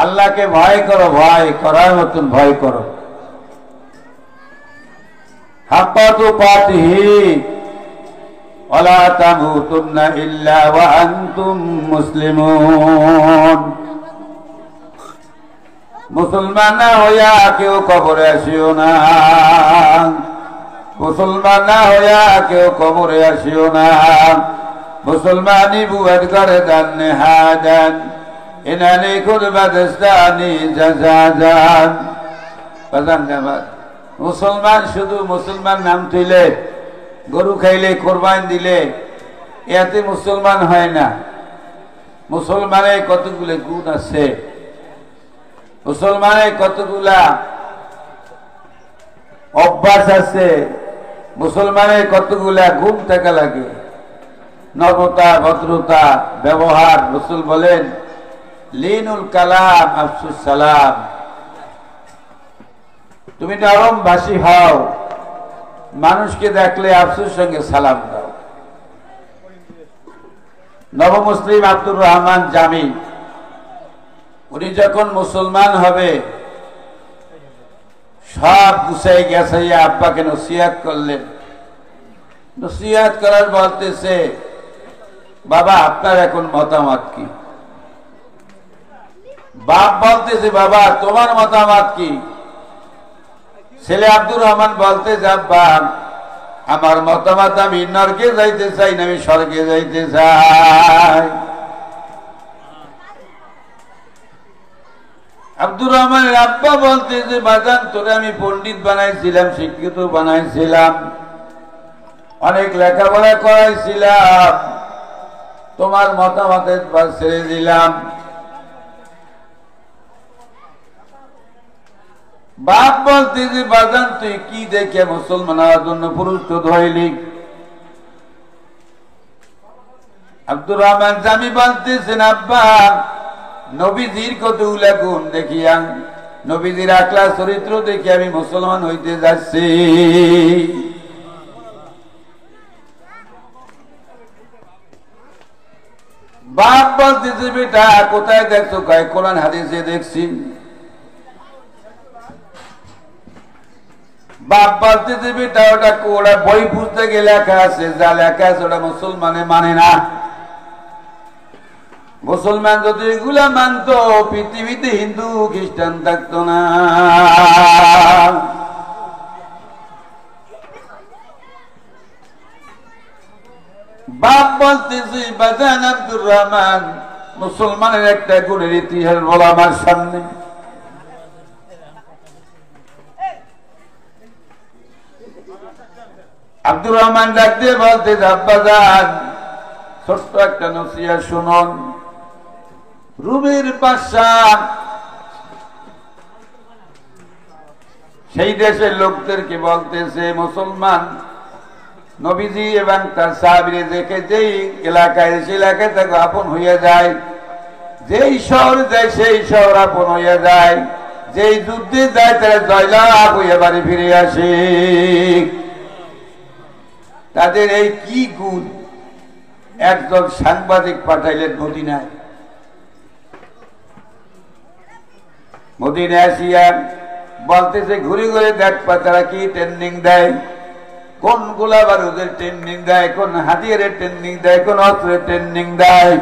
আল্লাহকে ভয় করো, ভয় করার মতন ভয় করো। হাক্কা তুকাতিহি ওয়ালা তামুতুন্না ইল্লা ওয়া আনতুম মুসলিমুন। মুসলমান না হইয়া কেউ কবরে আসিও না, মুসলমান না হইয়া কেউ কবরে আসিও না। মুসলমানি বুয়াদ করে দান নেহাদান ইনানি কুরবাদস্তানি জাজাজান। বাজান জামাত, মুসলমান শুধু মুসলমান নাম তুইলে, গরু খাইলে, কোরবান দিলে এতে মুসলমান হয় না। মুসলমানের কতগুলো গুণ আছে, মুসলমানের কতগুলা অভ্যাস আছে, মুসলমানের কতগুলা গুণ থাকা লাগে। নম্রতা, ভদ্রতা, ব্যবহার। রাসূল বলেন লিনুল কালাম আফসুস সালাম। তুমি নরম ভাষী হও, মানুষকে দেখলে আফসোস সঙ্গে সালাম দাও। নব মুসলিম আব্দুর রহমান জামি উনি যখন মুসলমান হবে সব গুছাই গেছাইয়া আব্বাকে নসিহত করলেন। নসিহত করার বলতেছে, বাবা আপনার এখন মতামত কি? বাপ বলতেছে, বাবা তোমার মতামত কি? ছেলে আব্দুর রহমান বলতে, আব্বা আমার মতামত, আমি নরকে যাইতে চাই না, আমি স্বর্গে যাইতে চাই। আব্দুর রহমানের আব্বা বলতেছে, বাজান তোরে আমি পণ্ডিত বানাইছিলাম, শিক্ষিত বানাইছিলাম, অনেক লেখাপড়া করাইছিলাম, তোমার মতামতের পর ছেড়ে দিলাম। বাপ বলতে যে, বাজান তুই কি দেখে মুসলমান হওয়ার জন্য পুরুষ ধরলি? আব্দুর রহমান জামি বলতেছেন, আব্বা নবীজির কতগুলা গুণ দেখিয়া, নবীজির আকলা চরিত্র দেখে আমি মুসলমান হইতে যাচ্ছি। বাপ বলতেছে, বেটা কোথায় দেখছো? কয় কোরআন হাদিসে দেখছি। বাপ বলতেছে, বেটা ওটা বই পুস্তকে লেখা আছে, যা লেখা আছে ওটা মুসলমানে মানে না। মুসলমান যদি এগুলা মানত পৃথিবীতে হিন্দু খ্রিস্টান থাকতো না। বাপ বলতেছে, বাজান আব্দুর রহমান মুসলমানের একটা গুণের ইতিহাস বলা আমার সামনে। আব্দুর রহমান ডাক দিয়ে বলতে, আব্বাজান ছোট্ট একটা নসিহত শুনুন। রুমের বাদশাহ সেই দেশের লোকদেরকে বলতেছে, মুসলমান নবীজি এবং তার সাহাবীরা দেখে যেই এলাকায় সে এলাকায় তাকে আপন হইয়া যায়, যেই শহর যায় সেই শহর আপন হইয়া যায়, যেই যুদ্ধে যায় তারা জয়লাভ হইয়া বাড়ি ফিরে আসে। তাদের এই কি গুণ? একজন সাংবাদিক পাঠাইলেন মদিনায়। মদিনায় আসিয়া বলতেছে, ঘুরে ঘুরে দেখবা তারা কি ট্রেনিং দেয়, কোন গোলা বারুদের ট্রেনিং দেয়, কোন হাতিয়ারের ট্রেনিং দেয়, কোন অস্ত্রের ট্রেনিং দেয়।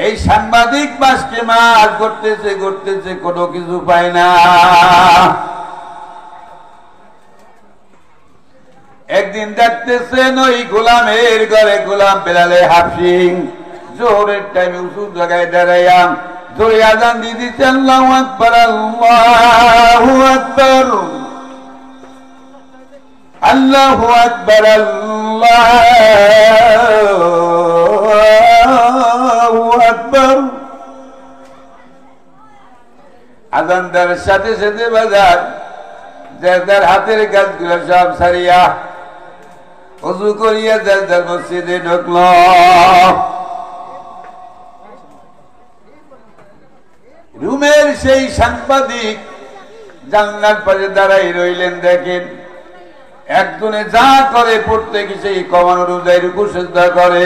এই সাংবাদিক মাসকে মাস করতেছে করতেছে, কোনো কিছু পায় না। একদিন দেখতেছেন ওই গোলামের ঘরে গোলাম বেলালে হাফসিং জোহরের টাইমে উঁচু জায়গায় দাঁড়াইয়া জোরে আজান দিয়ে দিচ্ছে, আল্লাহু আকবার, আল্লাহু আকবার, আল্লাহু আকবার, আল্লাহু আকবার। আজান দেওয়ার সাথে সাথে বাজার যার হাতের কাজগুলো সব সারিয়া ওযু করিয়া যার মসজিদে ঢুকল। রুমের সেই সাংবাদিক জানলার পাশে দাঁড়াই রইলেন। দেখেন একজনে যা করে প্রত্যেকে সেই কমানোর রোজায় রুকু সিজদা করে।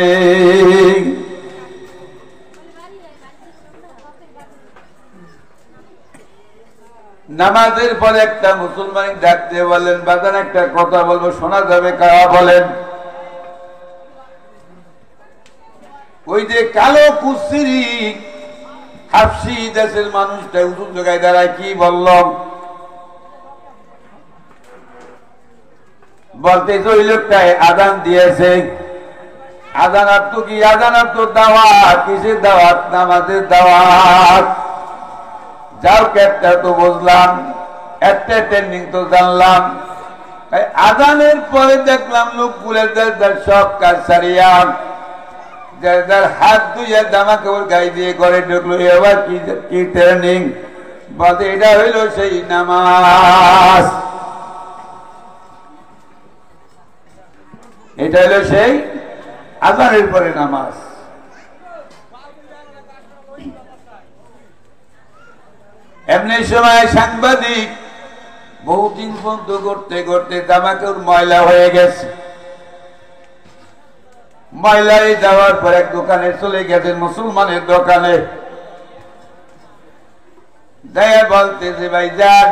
নামাজের পরে একটা মুসলমান ডাক দিয়ে বললেন, বাজান একটা কথা বলবো, শোনা যাবে? কারা বলেন? ওই যে কালো কুসিরি হাফসি দেশের মানুষটা উঁচু জায়গায় দাঁড়ায় কি বলল? বলতে ওই লোকটাই আজান দিয়েছে। আজান অর্থ কি? আজান অর্থ দাওয়াত। কিসের দাওয়াত? নামাজের দাওয়াত। যাও একটা তো বুঝলাম, একটা ট্রেন্ডিং তো জানলাম। আজানের পরে দেখলাম লোকগুলো সব কাজ সারিয়া যার হাত ধুইয়া জামা কাপড় গায়ে দিয়ে ঘরে ঢুকলো। এবার কি ট্রেনিং? বলতে এটা হইল সেই নামাজ, এটা হলো সেই আজানের পরে নামাজ। এমনি সময় সাংবাদিক বহুদিন বন্ধ করতে করতে জামাকাপড় ময়লা হয়ে গেছে। ময়লায় যাওয়ার পর এক দোকানে চলে গেছেন, মুসলমানের দোকানে। যাইয়া বলতেছে, ভাই যান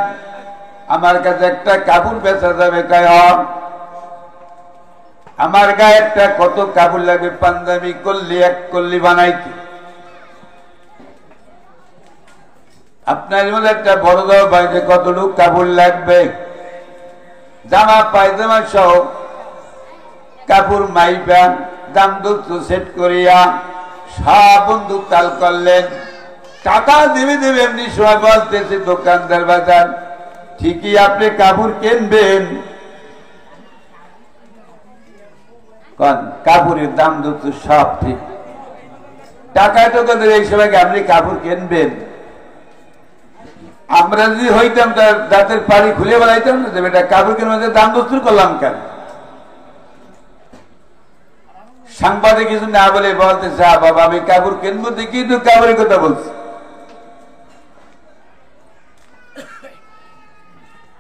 আমার কাছে একটা কাপড় বেচা যাবে? আমার গায়ে একটা কত কাপড় লাগবে, পাঞ্জাবি কল্লি এক কল্লি বানাইতে। আপনার মধ্যে একটা বড় দাও বাড়িতে কতটুকু কাপড় লাগবে? জামা পায়জামা সহ কাপড় মাইপা দাম দুঃখ সেট করিয়া সব বন্ধু তাল করলেন। টাকা দেবে দেবে এমনি সময় বলতেছে দোকানদার, বাজার ঠিকই আপনি কাপড় কিনবেন, কাপড়ের দাম দুঃখ সব ঠিক, টাকায় তো দেবে এই সময় আপনি কাপড় কিনবেন। আমরা যদি হইতাম তার দাঁতের পাড়ি খুলে বেড়াইতাম না, এটা কাপড় কিনে দাম দস্তুর করলাম কেন? সাংবাদিক কিছু না বলে বলতেছে, বাবা আমি কাপড় কিনবো, দেখি তো কাপড়ের কথা বলছি।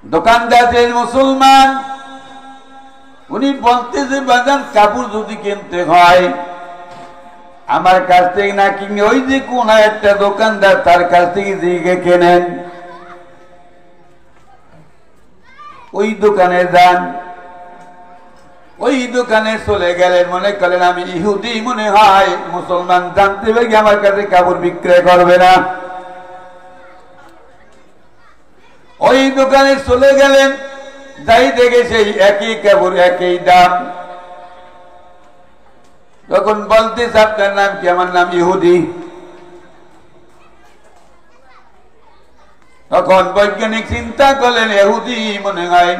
দোকানদার যে মুসলমান, উনি বলতেছে বাজার কাপড় যদি কিনতে হয় আমার কাছ থেকে না কিনে ওই যে কোন একটা দোকানদার তার কাছ থেকে জিগে কেনেন, ওই দোকানে যান। ওই দোকানে চলে গেলেন, মনে করেন আমি ইহুদি মনে হয়, মুসলমান জানতে পেরে আমার কাছে কাপড় বিক্রয় করবে না। ওই দোকানে চলে গেলেন, যাই দেখে সেই একই কাপড় একই দাম। তখন বলতেছে আপনার নাম কি? আমার নাম ইহুদি। তখন বৈজ্ঞানিক চিন্তা করলেন, ইহুদি মনে হয়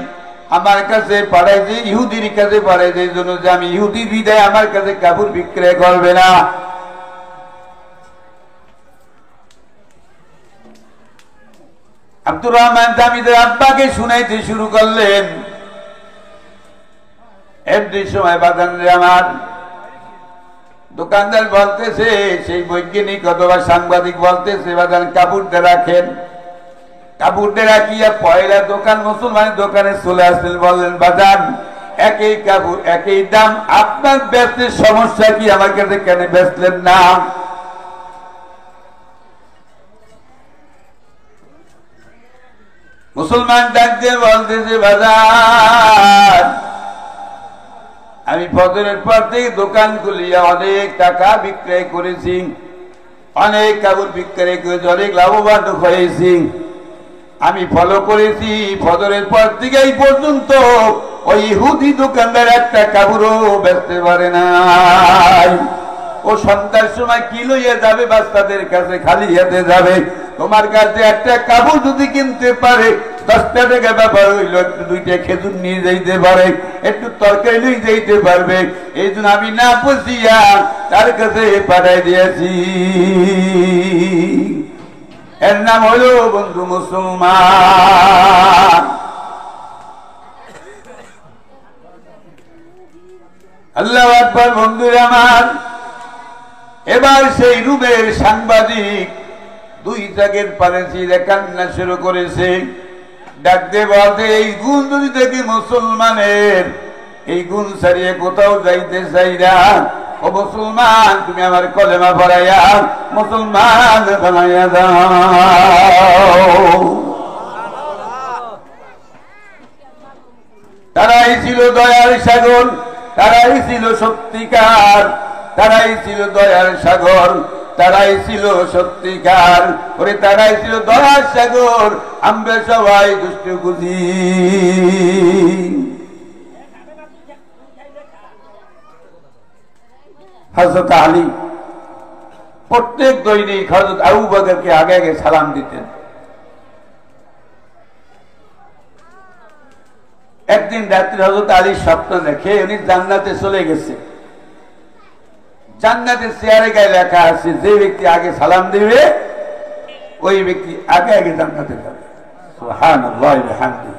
আমার কাছে পাঠাইছে, ইহুদির কাছে পাঠাইছে এই জন্য যে আমি ইহুদি বিদায় আমার কাছে কাপড় বিক্রয় করবে না। আব্দুর রহমান তামিদের আব্বাকে শুনাইতে শুরু করলেন। এমনি সময় বাজারে আমার দোকানদার বলতেছে, সেই বৈজ্ঞানিক অথবা সাংবাদিক বলতেছে, বাজান কাপড়টা রাখেন। কাপড়টা রাখিয়া পয়লা দোকান মুসলমানের দোকানে চলে আসলেন, বললেন বাজান একই কাপড় একই দাম, আপনার বেচতে সমস্যা কি? আমার কাছে কেন বেচলেন না? মুসলমান ডাকতে বলতেছে, বাজার আমি ফজরের পর থেকে দোকান খুলিয়া অনেক টাকা বিক্রয় করেছি, অনেক কাপড় বিক্রয় করেছি, অনেক লাভবান হয়েছি। আমি ফলো করেছি ফজরের পর থেকে এই পর্যন্ত ওই ইহুদি দোকানদার একটা কাপড়ও বেচতে পারে নাই। ও সন্ধ্যার সময় কি লইয়া যাবে? বাচ্চাদের কাছে খালি হাতে যাবে। তোমার কাছে একটা কাপড় যদি কিনতে পারে 10 টাকা ব্যাপার হইল, একটু 2টা খেজুর নিয়ে যাইতে পারে, একটু তরকারি নিয়ে যাইতে পারবে। এই জন্য আমি না পুষিয়া তার কাছে পাঠাই দিয়েছি। এর নাম হইল বন্ধু মুসলমান। আল্লাহু আকবার। বন্ধুরা আমার, এবার সেই রুমের সাংবাদিক 2 জাগের পারে চিরে কান্না শুরু করেছে। ডাকতে বলতে, এই গুণ যদি দেখি মুসলমানের, এই গুণ ছাড়িয়ে কোথাও যাইতে চাই না। ও মুসলমান, তুমি আমার কলেমা পড়াইয়া মুসলমান বানাইয়া দাও। তারাই ছিল দয়ার সাগর, তারাই ছিল সত্যিকার, তারাই ছিল দয়ার সাগর, তারাই ছিল সত্যিকার, ওরে তারাই ছিল দয়ার সাগর, আমরা সবাই দুষ্ট বুঝি। হযরত আলী প্রত্যেক দৈনিক হযরত আবু বকরকে আগে আগে সালাম দিতেন। একদিন রাত্রে হযরত আলী স্বপ্ন দেখে উনি জান্নাতে চলে গেছে। জান্নাতের চেয়ারে গায়ে লেখা আছে যে ব্যক্তি আগে সালাম দিবে ওই ব্যক্তি আগে আগে জান্নাতে যাবে। সুবহানাল্লাহ ওয়া বিহামদিহি।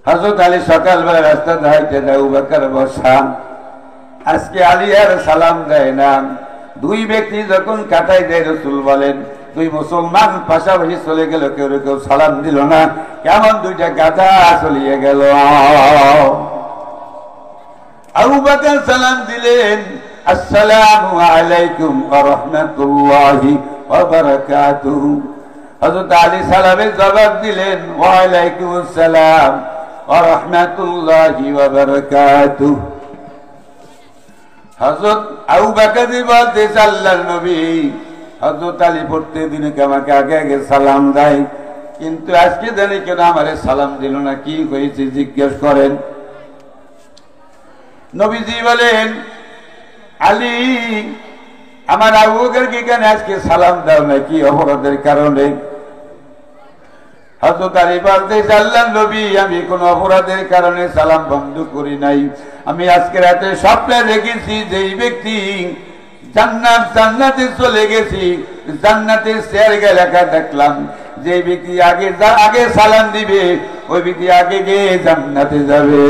হযরত আলী সকালবেলা রাস্তা ধাইতে আবু বকর বসা, আজকে আলী আর সালাম দেয় না। দুই ব্যক্তি যখন কাটাই দেয় রাসূল বলেন দুই মুসলমান পাশাপাশি চলে গেল, কেউ কেউ সালাম দিল না, কেমন দুইটা গাধা চলিয়ে গেল। আবু বকর সালাম দিলেন, আসসালামু আলাইকুম ওয়া রাহমাতুল্লাহি ওয়া বারাকাতুহু। হযরত আলী সালামের জবাব দিলেন, ওয়া আলাইকুম আসসালাম ওয়া রাহমাতুল্লাহি ওয়া বারাকাতুহু। হযরত আবু বকর বলতেছে, আল্লাহর নবী হযরত আলী প্রত্যেকদিন আমাকে আগে আগে সালাম দেয়, কিন্তু আজকে জানি কেন আমারে সালাম দিল না, কি হয়েছে জিজ্ঞেস করেন। নবীজি বলেন, আলী আমার আবু বকরকে কেন আজকে সালাম দাও না, কি অপরাধের কারণে? হযরত আলী বলতেছে, আল্লাহর নবী আমি কোন অপরাধের কারণে সালাম বন্ধ করি নাই। আমি আজকে রাতে স্বপ্নে দেখেছি যে ব্যক্তি জান্নাতে চলে গেছি, জান্নাতের চেয়ারে গায়ে লেখা দেখলাম যে ব্যক্তি আগে সালাম দিবে ওই ব্যক্তি আগে গিয়ে জান্নাতে যাবে।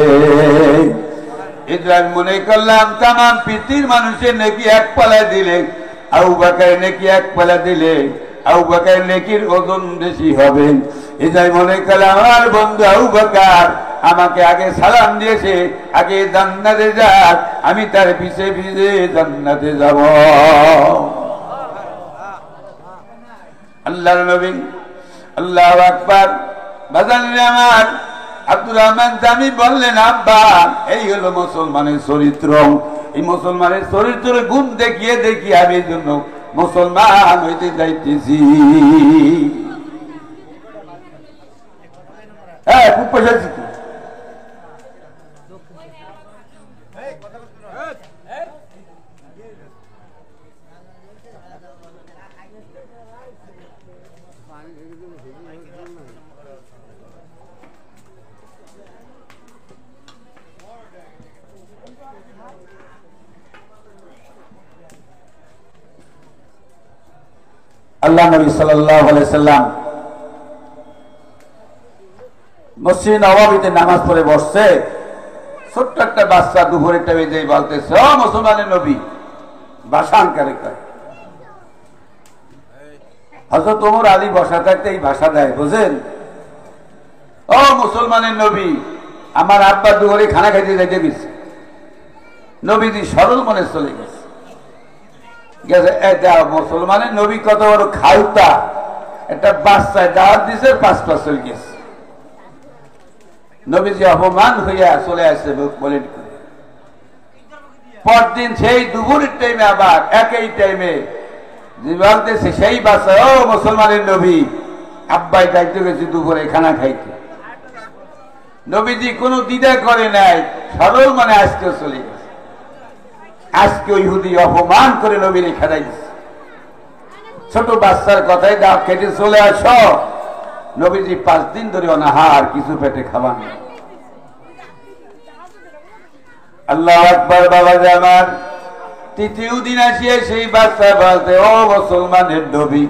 আমি মনে করলাম তাম পৃথিবীর মানুষের নেকি এক পালায় দিলে, আবু বকরের নেকি এক পালা দিলে আবু বকরের নেকির ওজন বেশি হবে। এটাই মনে করলাম আমার বন্ধু আবু বকর আমাকে আগে সালাম দিয়েছে, আগে জান্নাতে যাক, আমি তার পিছে পিছে জান্নাতে যাব। আল্লাহর নবী আল্লাহু আকবার। বাজারে আমার আব্দুর রহমান জামি বললেন, আব্বা এই হলো মুসলমানের চরিত্র, এই মুসলমানের চরিত্রের গুণ দেখিয়ে দেখিয়ে আমি এই জন্য মুসলমান হইতে যাইতেছি। হ্যাঁ খুব পয়সা দিচ্ছি। আল্লাহ নবী সাল্লাল্লাহু আলাইহি সাল্লাম মসজিদ নববীতে নামাজ পড়ে বসছে, ছোট্ট একটা বাচ্চা দুপুরের টাইমে যেই বলতেছে, ও মুসলমানের নবী, ভাষণ করে কয়। হযরত ওমর আলী বসা থাকতে এই ভাষা দেয়, বুঝেন? ও মুসলমানের নবী, আমার আব্বা দুপুরে খানা খাইতে যাইতে গেছে। নবীজি সরল মনে চলে গেছে। মুসলমানের নবী কত বড় খাউতা, একটা বাচ্চায় দাওয়াত দিছে, 5 পা চলে গেছে। নবীজি অপমান হইয়া চলে আসছে বলে। পরদিন সেই দুপুরের টাইমে আবার একই টাইমে বলতেছে সেই বাচ্চা, ও মুসলমানের নবী, আব্বাই দায়িত্ব গেছে দুপুরে খানা খাইতে। নবীজি কোনো দ্বিধা করে নাই, সরল মানে আজকে চলে গেছে। আজকে ইহুদি অপমান করে নবীর খেদাই দিচ্ছে। ছোট বাচ্চার কথায় দাও খেতে চলে আসো। নবীজি 5 দিন ধরে অনাহার, কিছু পেটে খাবার নেই। আল্লাহু আকবার। বাবা আমার তৃতীয় দিন আসিয়া সেই বাচ্চা বলতে, ও মুসলমানের নবী,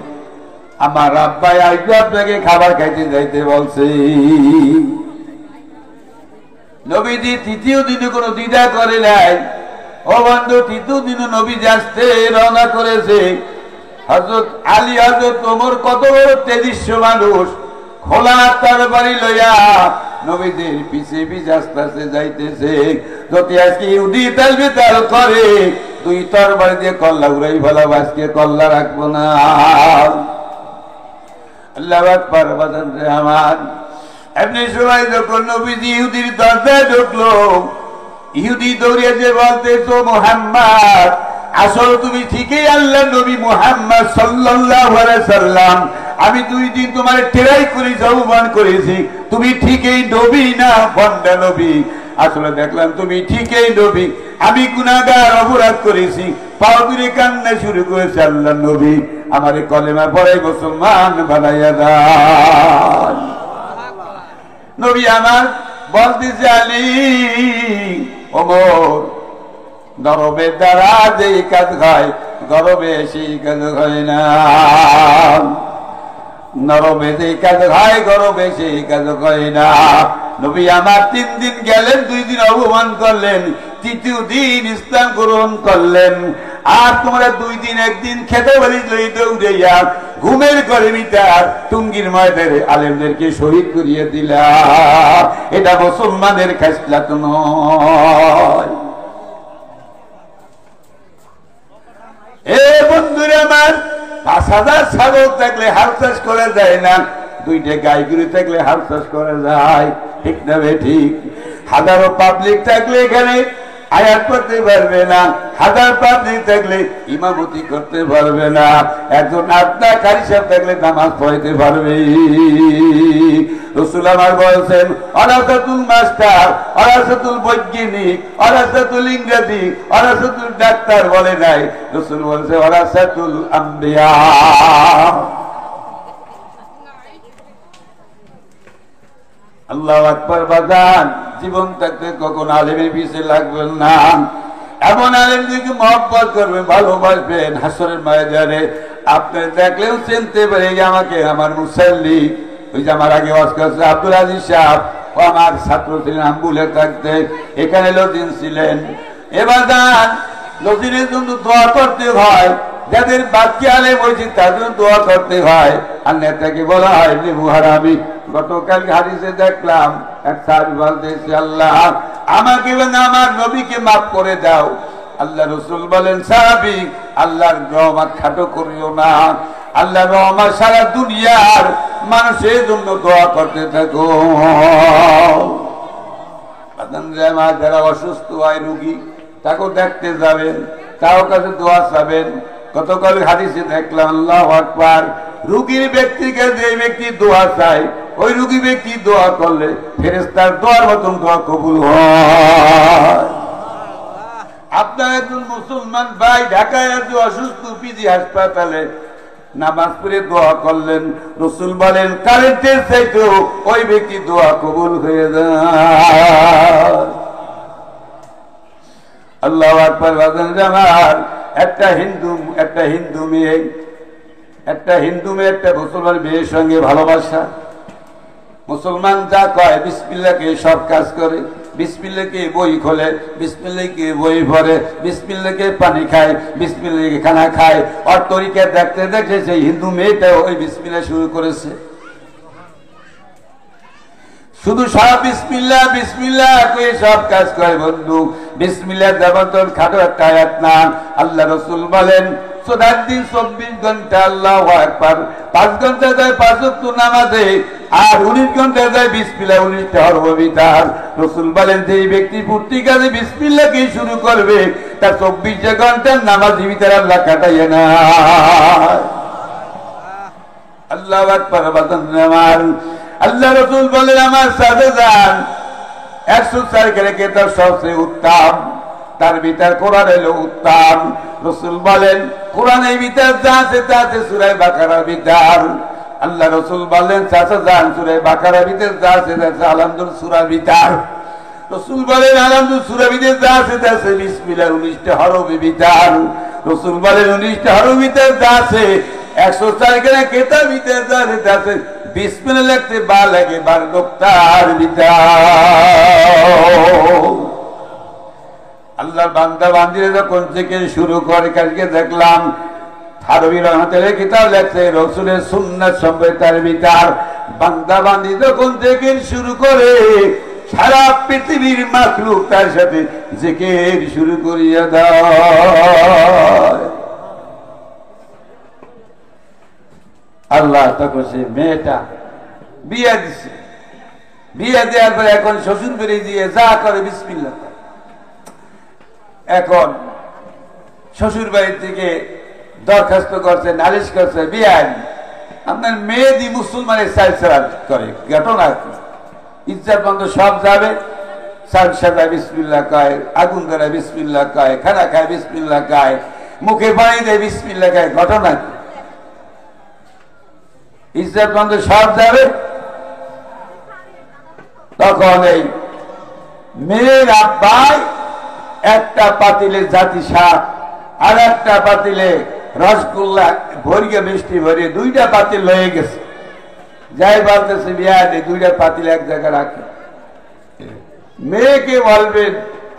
আমার আব্বাই আজকে আপনাকে খাবার খাইতে যাইতে বলছে। নবীজি তৃতীয় দিনে কোনো দ্বিধা করে নাই। ও বন্ধু, তৃতীয় দিন নবী আসতে রওনা করেছে। হযরত আলী হযরত ওমর কত বড় তেজস্ব মানুষ, খোলা তরবারি লইয়া নবীদের পিছে পিছে আস্তে আস্তে যাইতেছে। যদি আজকে ইহুদি তালবিতাল করে, 2 তরবারি দিয়ে কল্লা উড়াই ফেলাবো, আজকে কল্লা রাখবো না। আল্লাহু আকবার। বাজান রে আমার, এমনি সময় যখন নবীজি ইহুদির দরজায় ঢুকলো, ইহুদি দৌড়িয়ে যে বলতেছো মুহাম্মদ, আসলে তুমি ঠিকই আল্লাহ নবী মুহাম্মদ সাল্লাল্লাহু আলাইহি সাল্লাম, আমি 2 দিন তোমার টেরাই করেছি, অপমান করেছি, তুমি ঠিকই নবী না বন্দা নবী? আসলে দেখলাম তুমি ঠিকই নবী, আমি গুনাহগার, অপরাধ করেছি। পাও ধরে কান্না শুরু করেছে, আল্লাহ নবী আমারে কলেমা পড়ে মুসলমান বানাইয়া দাও। নবী আমার বলতেছে, আলী ওমর, গরবের দ্বারা যেই কাজ হয় গরবে সেই কাজ হয় না, নরবে যেই কাজ হয় গরবে সেই কাজ হয় না। নবী আমার 3 দিন গেলেন, 2 দিন অপমান করলেন, 3য় দিন ইসলাম গ্রহণ করলেন। আর তোমরা 2 দিন 1 দিন খেতে বলি দৌড়াইয়া ঘুমের করে মিটার টুঙ্গির ময়দানে আলেমদেরকে শহীদ করিয়ে দিলা। এটা মুসলমানের খাসলাত নয়। এ বন্ধুরে আমার, 5000 ছাগল থাকলে হাল চাষ করা যায় না, 2টা গাই গরু থাকলে হাল চাষ করা যায়, ঠিক না ঠিক? হাজারো পাবলিক থাকলে এখানে আয়াত করতে পারবে না, 1000 পাবলিক থাকলে ইমামতি করতে পারবে না, একজন আত্মা কারি সাহেব থাকলে নামাজ পড়াইতে পারবে। রাসূল আমার বলেছেন, অরাসাতুল মাস্টার, অরাসাতুল বৈজ্ঞানিক, অরাসাতুল ইংরেজি, অরাসাতুল ডাক্তার বলে নাই, রাসূল বলেছে অরাসাতুল আম্বিয়া। আল্লাহু আকবার। বাজান, জীবন থাকতে কখন আলেমের পিছে লাগবেন না, এমন আলেমদেরকে মহব্বত করবেন, ভালোবাসবেন। হাসরের ময়দানে আপনি দেখলেও চিনতে পারে যে আমাকে আমার মুসাল্লি, ওই যে আমার আগে ওয়াজ করছে আব্দুল আজিজ সাহেব, ও আমার ছাত্র ছিলেন, আম্বুলে থাকতেন, এখানে লজিন ছিলেন। এবার যান, লজিনের জন্য দোয়া করতে হয়, যাদের বাকি আলেম হয়েছে তাদের জন্য দোয়া করতে হয়, আর নেতাকে বলা হয় যে মুহারামি। গতকাল হাদিসে দেখলাম এক সাহাবী বলতেছে, আল্লাহ আমাকে এবং আমার নবীকে মাফ করে দাও। আল্লাহ রাসূল বলেন, সাহাবী আল্লাহর রহমত খাটো করিও না, আল্লাহর রহমত সারা দুনিয়ার মানুষের জন্য দোয়া করতে থাকো। যারা অসুস্থ হয় রোগী, তাকে দেখতে যাবেন, তাও কাছে দোয়া চাবেন। গতকাল হাদিসে দেখলাম, আল্লাহু আকবার, রোগীর ব্যক্তিকে যে ব্যক্তি দোয়া চায়, ওই রোগী ব্যক্তি দোয়া করলে ফেরেশতার দোয়ার মতন দোয়া কবুল হয়। আপনার একজন মুসলমান ভাই ঢাকায় আছে অসুস্থ, পিজি হাসপাতালে, নামাজ পড়ে দোয়া করলেন, রাসূল বলেন কারেন্টের চাইতে ওই ব্যক্তি দোয়া কবুল হয়ে যায়। আল্লাহু আকবার। আমার একটা হিন্দু মেয়ে একটা মুসলমান মেয়ের সঙ্গে ভালোবাসা। মুসলমান যা কয় বিসমিল্লাহকে সব কাজ করে, বিসমিল্লাহকে বই খোলে, বিসমিল্লাহকে বই ভরে, বিসমিল্লাহকে পানি খায়, বিসমিল্লাহকে খানা খায়। আর তরিকা দেখতে দেখতে সেই হিন্দু মেয়েটাও ওই বিসমিল্লাহ শুরু করেছে। শুধু সব বিসমিল্লাহ বিসমিল্লাহ কই সব কাজ করে। বন্ধু, বিসমিল্লাহ দেবতর খাটো একটা আয়াত না। আল্লাহ রাসূল বলেন, সোনার দিন 24 ঘন্টা আল্লাহু আকবার, 5 ঘন্টা যায় 5 ওয়াক্ত নামাজে, আর 19 ঘন্টা যায় বিসমিল্লাহ 19টা হরফ বিতার। রাসূল বলেন, যে ব্যক্তি প্রতি কাজে বিসমিল্লাহকে শুরু করবে, তার 24 ঘন্টার নামাজের ভিতরে আল্লাহ কাটাইয়া না। আল্লাহু আকবার। বাজান, আল্লাহ রাসূল বলেন, আমার সাথে যান 104 কে তার সবচেয়ে উত্তম, তার ভিতর কোরআন হলো উত্তম। রাসূল বলেন, কোরআনের ভিতর যা আছে তা আছে সূরা বাকারার ভিতর। আল্লাহ রাসূল বলেন, চাচা যান সূরা বাকারার ভিতর যা আছে তা আছে আলহামদুলিল্লাহ সূরার ভিতর। রাসূল বলেন, আলহামদুলিল্লাহ সূরার ভিতর যা আছে তা আছে বিসমিল্লাহ 19টা হরফের ভিতর। রাসূল বলেন, 19টা হরফের ভিতর যা আছে 104 কেতাব ভিতর যা আছে তা আছে বিসমিল্লাহ লিখতে বা লাগে 12 নোক্তার ভিতর। আল্লাহর বান্দা বান্দিরা যখন থেকে শুরু করে, কালকে দেখলাম থারবী রহমাতুল্লাহ কিতাব লেখছে রাসূলের সুন্নাত সম্পর্কে, তার ভিতর বান্দা বান্দি যখন থেকে শুরু করে সারা পৃথিবীর মাখলুক তার সাথে জিকির শুরু করিয়া দেয়। আল্লাহ তখন সে মেয়েটা বিয়ে দিছে, বিয়ে দেওয়ার পরে এখন শ্বশুর বেরিয়ে দিয়ে যা করে বিসমিল্লাহ। এখন শ্বশুর বাড়ি থেকে দরখাস্ত করছে, নালিশ করছে, বিয়ান আপনার মেয়ে দি মুসলমানের সাইসারা করে, ঘটনা ইজ্জত বন্ধ সব যাবে। সাল সাজায় বিসমিল্লাহ কয়, আগুন ধরে বিসমিল্লাহ কয়, খানা খায় বিসমিল্লাহ কয়, মুখে পানি দেয় বিসমিল্লাহ কয়, ঘটনা ইজ্জত বন্ধ সব যাবে। তখন এই মেয়ের আব্বাই একটা পাতিলে জাতি শাক আর একটা পাতিলে রসগোল্লা ভরিয়ে মিষ্টি ভরিয়ে দুইটা পাতিল হয়ে গেছে। যাই বলতেছে বিয়া দুইটা পাতিল এক জায়গায় রাখে। মেয়েকে বলবেন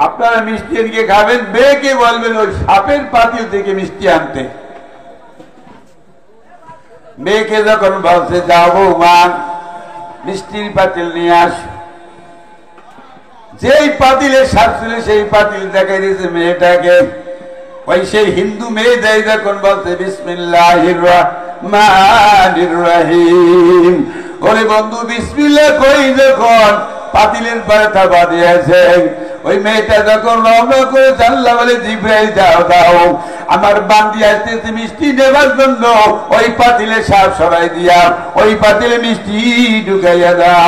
আপনারা মিষ্টি এদিকে খাবেন, মেয়েকে বলবেন ওই সাপের পাতিল থেকে মিষ্টি আনতে। মেয়েকে যখন বলছে যাবো মা মিষ্টির পাতিল নিয়ে আস, যেই পাতিলে সাপ ছিল সেই পাতিল দেখাই দিয়েছে মেয়েটাকে। ওই সেই হিন্দু মেয়ে দেয় যখন বলছে বিসমিল্লাহির রহমানির রহিম, ওরে বন্ধু বিসমিল্লাহ কই যখন পাতিলের পরে থাবা দিয়েছে, ওই মেয়েটা যখন রওনা করে আল্লাহ বলে জিব্রাইল যাও দাও আমার বান্দি আসতেছে মিষ্টি নেবার জন্য, ওই পাতিলে সাপ সরাই দিয়া ওই পাতিলে মিষ্টি ঢুকাইয়া দাও।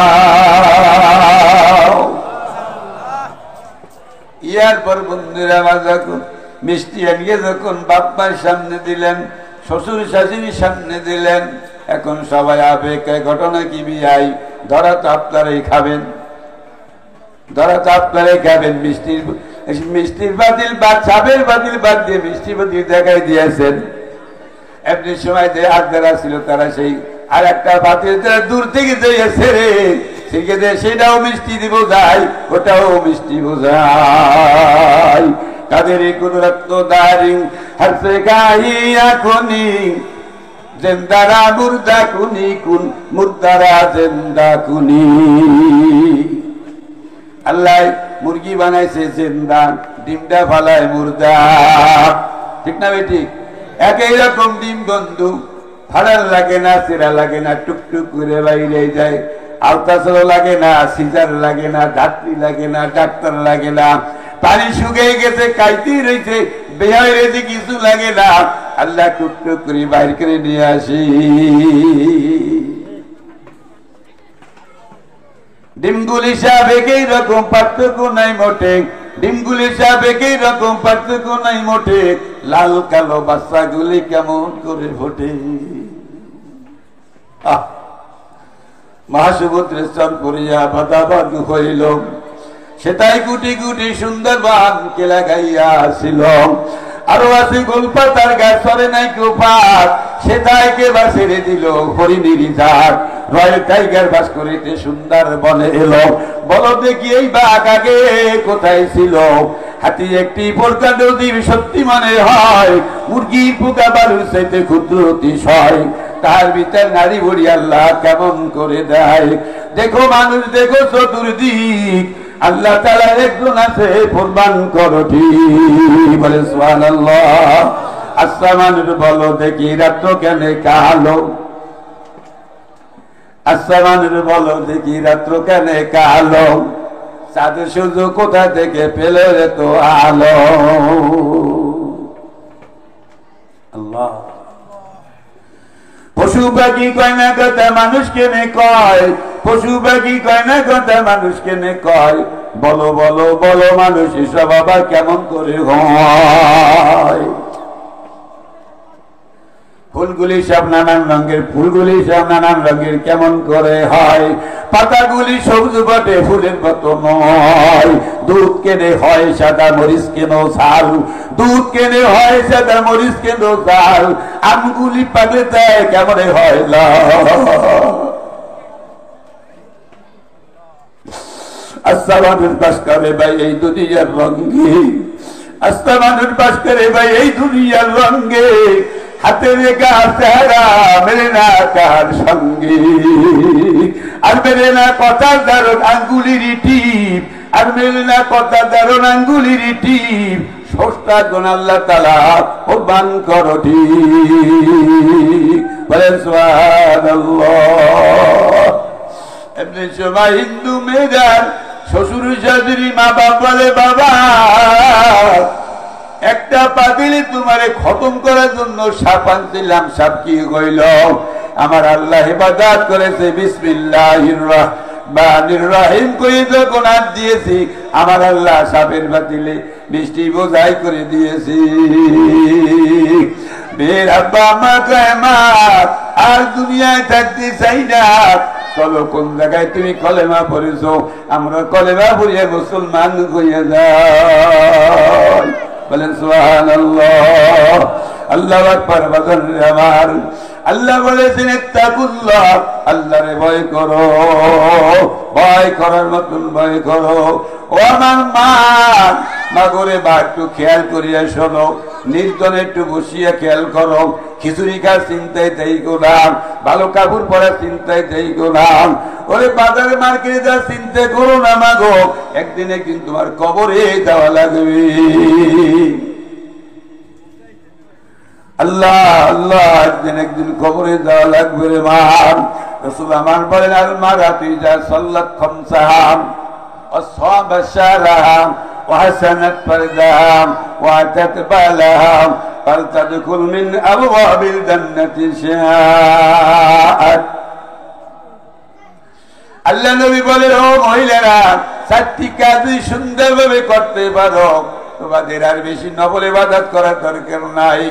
ইয়ার পর বন্ধুরা যখন মিষ্টি আনিয়ে যখন বাপ্পার সামনে দিলেন, শ্বশুর শাশুড়ির সামনে দিলেন, এখন সবাই আবেগে ঘটনা কি বিয়াই ধরা তো আপনারাই খাবেন, ধরা তো আপনারাই খাবেন। মিষ্টির বাতিল বাদ সাপের বাতিল বাদ দিয়ে মিষ্টি বাতিল দেখাই দিয়েছেন। এমনি সময় যে আগ্রা ছিল তারা সেই আর একটা বাতিল তারা দূর থেকে যাইয়াছে রে, সেটাও মিষ্টি দিব যায়, ওটাও মিষ্টি বোঝায়। কাদের কুদরত দারিং হরসে গাইয়া কোনি জিন্দারা মুর্দা কুনি কুন মুর্দারা জিন্দা কুনি। আল্লাহ মুরগি বানাইছে জিন্দা, ডিমটা ফালায় মুর্দা, ঠিক না বেটি? একই রকম ডিম বন্ধু, ফাড়ার লাগে না, চেরা লাগে না, টুকটুক করে বাইরে যায়। আলতাসল লাগে না, সিজার লাগে না, ধাত্রী লাগে না, ডাক্তার লাগে না, পানি শুকিয়ে গেছে কাইতেই রয়েছে, বেহাই রয়েছে, কিছু লাগে না। আল্লাহ টুকটুক করে বাইর করে নিয়ে আসি। ডিমগুলি সব একই রকম, পার্থক্য নাই মোটে, ডিমগুলি সব একই রকম, পার্থক্য নাই মোটে, লাল কালো বাচ্চাগুলি কেমন করে ফোটে। মহাসুভদ্রের চর করিয়া বাদাবাদ হইল, সেটাই গুটি গুটি সুন্দরবান কেলা গাইয়া আসিল। আরো আছে গোলপাতার গাছ সরে নাই কেউ পাত, সেটাই কেবা ছেড়ে দিল হরিণীর ঝাড়। রয়্যাল টাইগার বাস করিতে সুন্দর বনে এলো, বলো দেখি এই বাঘ আগে কোথায় ছিল? হাতি একটি পোকা নদীর সত্যি মনে হয়, মুরগির পোকা বালুর চাইতে ক্ষুদ্র অতিশয়, তার ভিতর নারী বুড়ি আল্লাহ কেমন করে দেয়। দেখো মানুষ দেখো চতুর্দিক, আল্লাহ তাআলা একজন আছে প্রমাণ করো ঠিক, বলে সুবহানাল্লাহ। আসমানের বলো দেখি রাত্র কেন কালো, আসমানের বলো দেখি রাত্র কেন কালো, চাঁদ সূর্য কোথা থেকে পেলে রে তো আলো। আল্লাহ। পশু পাখি কয় না কথা মানুষ কেনে কয়, পশু পাখি কয় না কথা মানুষ কেনে কয়, বলো বলো বলো মানুষ এসব আবার কেমন করে হয়। ফুলগুলি সব নানান রঙের, ফুলগুলি সব নানান রঙের কেমন করে হয়, পাতাগুলি সবুজ বটে ফুলের মতো নয়, দুধ কেনে হয় সাদা মরিচ কেন ঝাল, দুধ কেনে হয় সাদা মরিচ কেন ঝাল, আমগুলি পাগলে দেয় কেমন হয় লাল। আসমানের বাস করে ভাই এই দুনিয়ার রঙে, আসমানের বাস করে ভাই এই দুনিয়ার রঙে, হাতে রেখা চেহারা মেরে না কার সঙ্গে, আর মেরে না কথার দারুণ আঙ্গুলির টিপ, আর মেরে না কথার দারুণ আঙ্গুলির টিপ, স্রষ্টা গুণ আল্লাহ তাআলা প্রমাণ করো ঠিক, বলেন সুবহানাল্লাহ। এমনি এমনি সময় হিন্দু মেয়েদার শ্বশুর শাশুড়ি মা বাপ বলে, বাবা একটা পাতিলে তোমারে খতম করার জন্য সাপ আনছিলাম, সাপ কি হইল? আমার আল্লাহ ইবাদত করেছে বিসমিল্লাহির রাহমানির রহিম কই যখন হাত দিয়েছি, আমার আল্লাহ সাপের পাতিলে বৃষ্টি বোঝাই করে দিয়েছি। বের আব্বা মা কয়, মা আর দুনিয়ায় থাকতে চাই না, চলো কোন জায়গায় তুমি কলেমা পড়েছ, আমরা কলেমা পড়িয়ে মুসলমান হইয়া যাই। বলেন সুবহানাল্লাহ। আল্লাহু আকবার। বাজারে আমার আল্লাহ বলেছেন ইত্তাকুল্লাহ, আল্লাহরে ভয় করো, ভয় করার মতন ভয় করো। ও আমার মা, মাগরে বা একটু খেয়াল করিয়া শোনো, নির্জনে একটু বসিয়া খেয়াল করো, খিচুড়ি খাওয়ার চিন্তায় তাই গোলাম, ভালো কাপড় পরার চিন্তায় তাই গোলাম। ওরে বাজারে মার্কেটে যা চিন্তা করো না মাগো, একদিনে কিন্তু তোমার কবরে যাওয়া লাগবে। আল্লাহ আল্লাহ, একদিন কবরে যাওয়া লাগবে রে মা। রাসূল আমার বলেন, আল মারাতু ইযা সাল্লাত খামসাহা ওয়া সাবা শারাহা ওয়া হাসানাত ফারজাহা ওয়া আতাত বালাহা ফালতাদখুল মিন আবওয়াবিল জান্নাতি শাআত। আল্লাহ নবী বলেন, ও মহিলারা, চারটি কাজ সুন্দরভাবে করতে পারো, তোমাদের আর বেশি নফল ইবাদত করার দরকার নাই,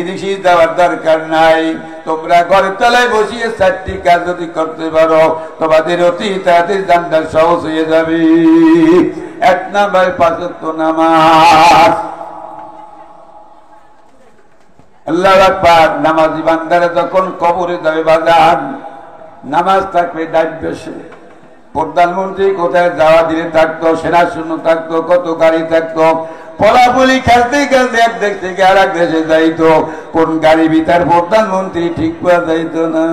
ইদিশি দেওয়ার দরকার নাই। তোমরা ঘরের তলায় বসিয়ে চারটি কাজ যদি করতে পারো, তোমাদের অতি তাড়াতাড়ি জান্নাত সহজ হয়ে যাবে। এক নাম্বার, পাঁচ ওয়াক্ত নামাজ। আল্লাহু আকবার। নামাজি বান্দারা যখন কবরে যাবে বাজান, নামাজ থাকবে ডান পাশে। প্রধানমন্ত্রী কোথায় যাওয়া দিলে থাকতো, সেনা শূন্য থাকতো, কত গাড়ি থাকতো, পলাপলি খেলতে খেলতে এক দেশ থেকে আর এক দেশে যাইতো, কোন গাড়ি ভিতর প্রধানমন্ত্রী ঠিক পাওয়া যাইতো না।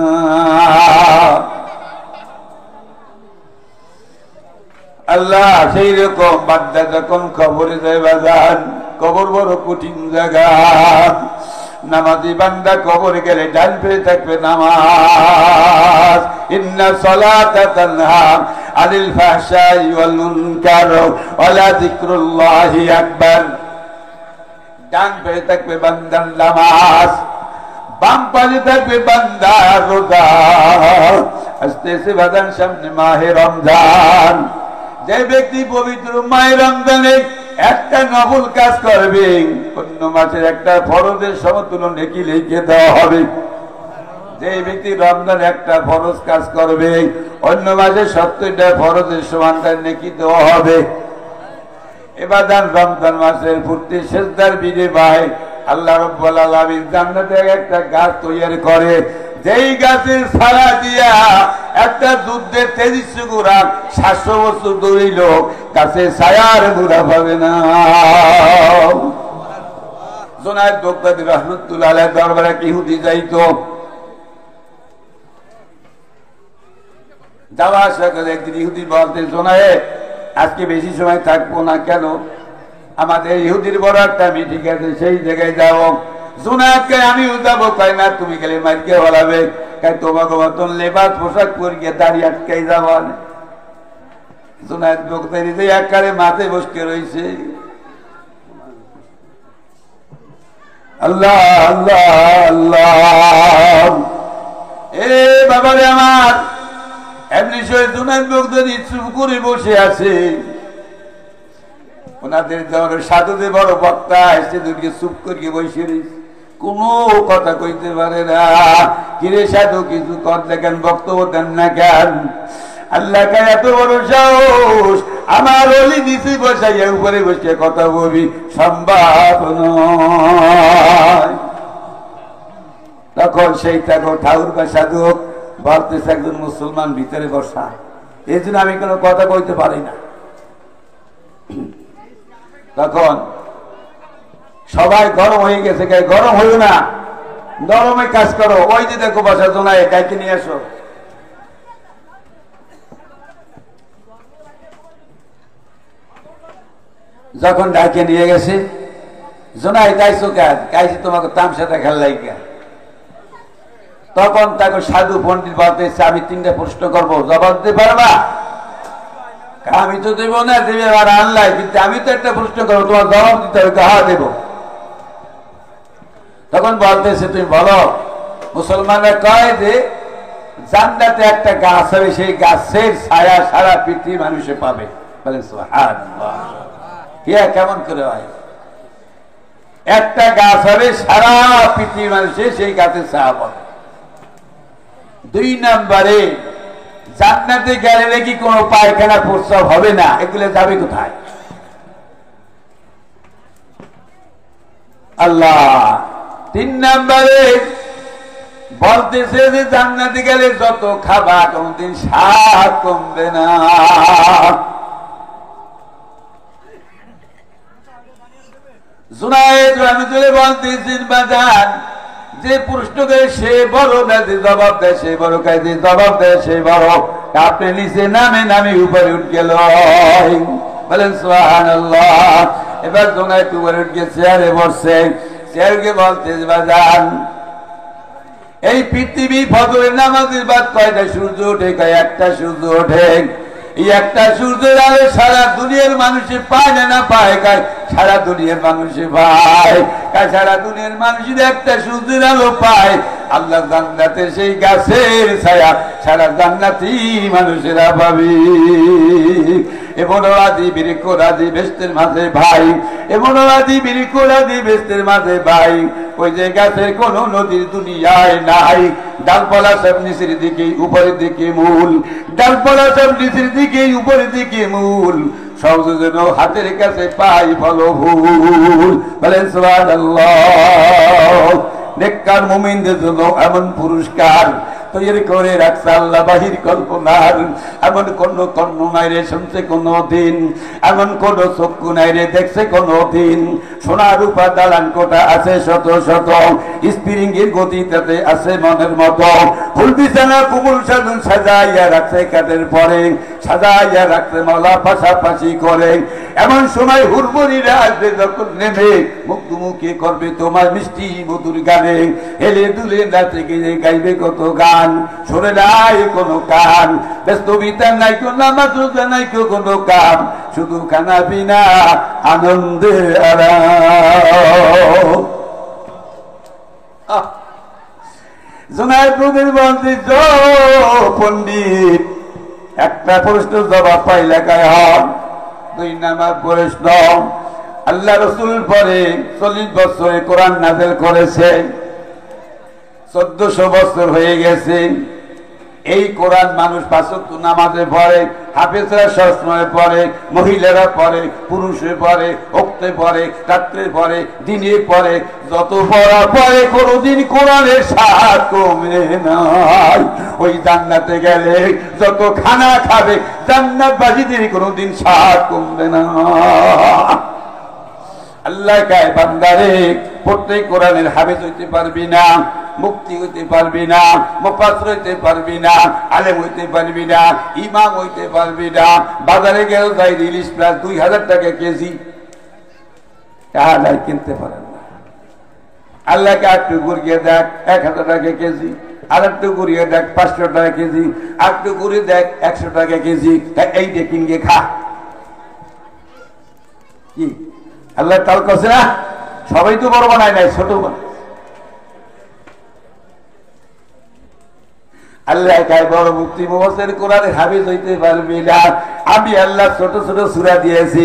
আল্লাহ সেই রকম বান্দা যখন কবরে যায় বাজান, কবর বড় কঠিন জায়গা। নামাজি বান্দা কবরে গেলে ডান ফিরে থাকবে নামাজ। ইন্না সালাতা তানহা আনিল ফাহশাই ওয়াল মুনকার ওয়া লা যিকরুল্লাহি আকবার। ডান ফিরে থাকবে বান্দার নামাজ, বাম পাশে থাকবে বান্দার রোজা। আসতেছে বাদান সামনে মাহে রমজান। যে ব্যক্তি পবিত্র মাহে রমজানে একটা নফল কাজ করবে, অন্য মাসের একটা ফরজের সমতুল্য নেকি লিখে দেওয়া হবে। যে ব্যক্তি রমজান একটা ফরজ কাজ করবে, অন্য মাসে 70টা ফরজের সমান তার নেকি দেওয়া হবে। এবার রমজান মাসের পূর্তি সেজদার বিনিময়ে আল্লাহ রাব্বুল আলামিন জান্নাতে একটা গাছ তৈরি করে, যেই গাছের ছায়া দিয়া একটা যুদ্ধের 2300 ঘোড়া 700 বছর দৌড়িল, গাছের ছায়ার ঘোড়া পাবে না। জুনায়েদ বাগদাদী রাহমাতুল্লাহ আলাইহি দরবারে এক ইহুদি যাইতো, যাওয়া আসা করে একদিন ইহুদি বলতে, জুনায়েদ আজকে বেশি সময় থাকবো না। কেন? আমাদের ইহুদির বড় একটা মিটিং আছে, সেই জায়গায় যাবো। জুনায়েদকে আমিও যাবো। কয় না, তুমি গেলে মাইকে বলাবে। কয় তোমাকে মতন লেবাস পোশাক পরিয়ে দাঁড়িয়ে আটকাই যাবো। জুনায়েদ বাগদাদী যে একারে মাঠে বসে রয়েছে। আল্লাহ আল্লাহ আল্লাহ। এ বাবারে আমার, এমনি সময় জুনায়েদ বাগদাদী চুপ করে বসে আছে। ওনাদের যেমন সাধুদের বড় বক্তা এসে দুদিকে চুপ করিয়ে বসে রয়েছে, কোনো কথা কইতে পারে না। কিরে সাধু, কিছু কর দেখেন, বক্তব্য দেন না কেন? আল্লাহ কা এত বড় সাহস, আমার ওলি নিচে বসাইয়া উপরে বসে কথা বলবি, সম্ভব নয়। তখন সেই থাকো ঠাকুর বা সাধু বলতেছে, একজন মুসলমান ভিতরে বসা, এই জন্য আমি কোনো কথা কইতে পারি না। তখন সবাই গরম হয়ে গেছে। গরম হইও না, নরমে কাজ করো। ওই যে দেখো বসা, জোনায় ডাইকে নিয়ে আসো। যখন ডাইকে নিয়ে গেছে, জোনায় গাইছো কাজ গাইছি, তোমাকে তামসা দেখার লাগিয়া। তখন তাকে সাধু পণ্ডিত বলতেছে আমি 3টা প্রশ্ন করবো, জবাব দিতে পারবা? আমি তো দেবো না, দেবে আর আল্লাহ, কিন্তু আমি তো একটা প্রশ্ন করবো, তোমার জবাব দিতে হবে। হ্যাঁ দেব। তখন বলতেছে তুমি বলো। মুসলমানরা কয় যে জান্নাতে একটা গাছ হবে, সেই গাছের ছায়া সারা পৃথিবীর মানুষে পাবে। বলেন সুবহানাল্লাহ। কেমন করে হয়? একটা গাছ হবে, সারা পৃথিবীর মানুষে সেই গাছের ছায়া পাবে। 2 নম্বরে জান্নাতে গেলে নাকি কোনো পায়খানা প্রস্রাব হবে না, এগুলো যাবে কোথায়? আল্লাহ। 3 নম্বরে বলতেছে যে জান্নাতে গেলে যত খাবা কোনদিন স্বাদ কমবে না। জুনায়েদ রহমতুল্লাহ বলতেছেন বাজান, যে প্রশ্ন করে সে বড় না, যে জবাব দেয় সে বড়, কায় যে জবাব দেয় সে বড়। আপনি নিচে নামে নামে উপরে উঠ গেল। বলেন সুবহানাল্লাহ। এবার জুনায়েদ উপরে উঠ গিয়ে চেয়ারে বসছে। চেয়ারকে বলতেছে বাজান, এই পৃথিবী ফজরের নামাজের বাদ কয়টা সূর্য ওঠে? কয় একটা সূর্য ওঠে। এই একটা সূর্যের আলো সারা দুনিয়ার মানুষে পায় না, না পায়? কায় সারা দুনিয়ার মানুষে পায়। কায় সারা দুনিয়ার মানুষের একটা সূর্যের আলো পায়। আল্লাহ জান্নাতে সেই গাছের ছায়া সারা জান্নাতি মানুষেরা পাবে। এমন রাজি বিরিকোরাজি বেস্তের মাঝে ভাই, এমন রাজি বিরিকোরাজি বেস্তের মাঝে ভাই। ওই যে গাছের কোন নদীর দুনিয়ায় নাই। ডালপালা সব নিচের দিকে উপরের দিকে মূল, ডালপালা সব নিচের দিকে উপরের দিকে মূল। সব যেন হাতের কাছে পাই বলো ভুল। বলেন সুবহানাল্লাহ। নেককার মুমিনদের জন্য এমন পুরস্কার তৈরি করে রাখছে আল্লাহ বাহির কল্পনার। এমন কোন কর্ণ নাই রে শুনছে কোনো দিন, এমন কোন চক্ষু নাই রে দেখছে কোনো দিন। সোনা রূপা দালান কোটা আছে শত শত, স্প্রিং এর গতি তাতে আছে মনের মতো। ফুল বিছানা কুমুল সাজুন সাজাইয়া রাখছে কাঠের পরে, সাজাইয়া রাখছে মালা পাশাপাশি করে। এমন সময় হুড়মুড়িরা আসবে যখন নেমে, মুখে করবে তোমার মিষ্টি মধুর গানে। হেলে দুলে নাচে গিয়ে গাইবে কত গান, শুনে নাই কোনো কান। ব্যস্ত বিতার নাই কোন নামাজ রোজা নাই কোনো কাম, শুধু খানা পিনা আনন্দে আরাম। জুনায়েদ বলতে পণ্ডিত একটা প্রশ্ন জবাব পাইলে গায়ে হন। 2 নম্বর প্রশ্ন, আল্লাহ রসুল পরে 40 বছরে কোরআন নাযিল করেছে, 1400 বছর হয়ে গেছে। এই কোরআন মানুষ 5 ওয়াক্ত নামাজে পড়ে, হাফেজরা সবসময় পড়ে, মহিলারা পড়ে, পুরুষে পড়ে, ওক্তে পড়ে, রাত্রে পড়ে, দিনে পড়ে। যত পড়া পড়ে কোনদিন কোরআনের স্বাদ কমে নাই। ওই জান্নাতে গেলে যত খানা খাবে জান্নাতবাসীদের কোনদিন স্বাদ কমবে না। আল্লাহ কয় বান্দারে পড়তে কোরআনের হাফেজ হইতে পারবি না, মুক্তি হইতে পারবি না, মুফাসসির হইতে পারবি না, আলেম হইতে পারবি না, ইমাম হইতে পারবি না। বাজারে গেল যাই ইলিশ প্লাস 2000 টাকা কেজি, তাহলে কিনতে পারেন না। আল্লাহকে একটু ঘুরিয়ে দেখ 1000 টাকা কেজি, আর একটু ঘুরিয়ে দেখ 500 টাকা কেজি, আর একটু ঘুরিয়ে দেখ 100 টাকা কেজি। এই যে কিনগে খা। কি আল্লাহ তাল করছে না? সবাই তো বড় বানায় নাই, ছোট বানায়। আল্লাহ কায় বড় মুক্তি মুফাসসির কোরআনের হাফেজ হইতে পারবি না। আমি আল্লাহ ছোট ছোট সূরা দিয়েছি,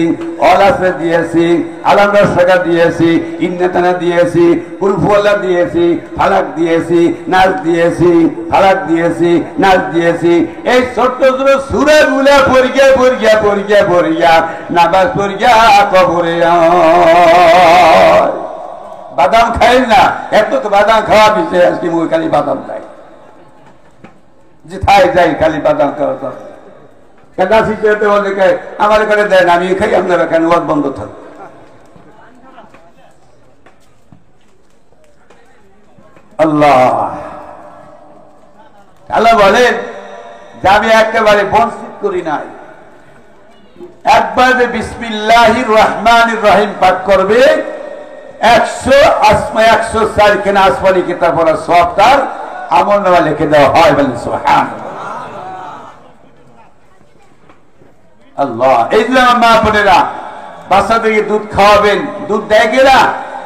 অল আসর দিয়েছি, আলাম নাশরা দিয়েছি, ইন্নাতানা দিয়েছি, কুল হুয়াল্লাহ দিয়েছি, ফালাক দিয়েছি, নাস দিয়েছি, ফালাক দিয়েছি, নাস দিয়েছি। এই ছোট ছোট সূরাগুলো পড়িয়া পড়িয়া পড়িয়া পড়িয়া নামাজ পড়িয়া কবরে বাদাম খাই না। এত তো বাদাম খাওয়া দিচ্ছে, আজকে মুখে খালি বাদাম খাই, যেথায় যাই খালি বাদাম খাওয়া দাম। আমার এখানে দেন, আমি খাই, আপনার এখানে ওয়াজ বন্ধ থাকবে। আল্লাহ আল্লাহ বলেন যে আমি একেবারে বঞ্চিত করি নাই। একবার যে বিসমিল্লাহির রহমানির রহিম পাঠ করবে 104 খানা আসমানি কিতাব পড়ার সওয়াব তার আমলনামা লিখে দেওয়া হয়। বলেন সুবহানাল্লাহ। আল্লাহ, এই যে আমার মা বোনেরা বাচ্চাদেরকে দুধ খাওয়াবেন, দুধ দেয় কিনা?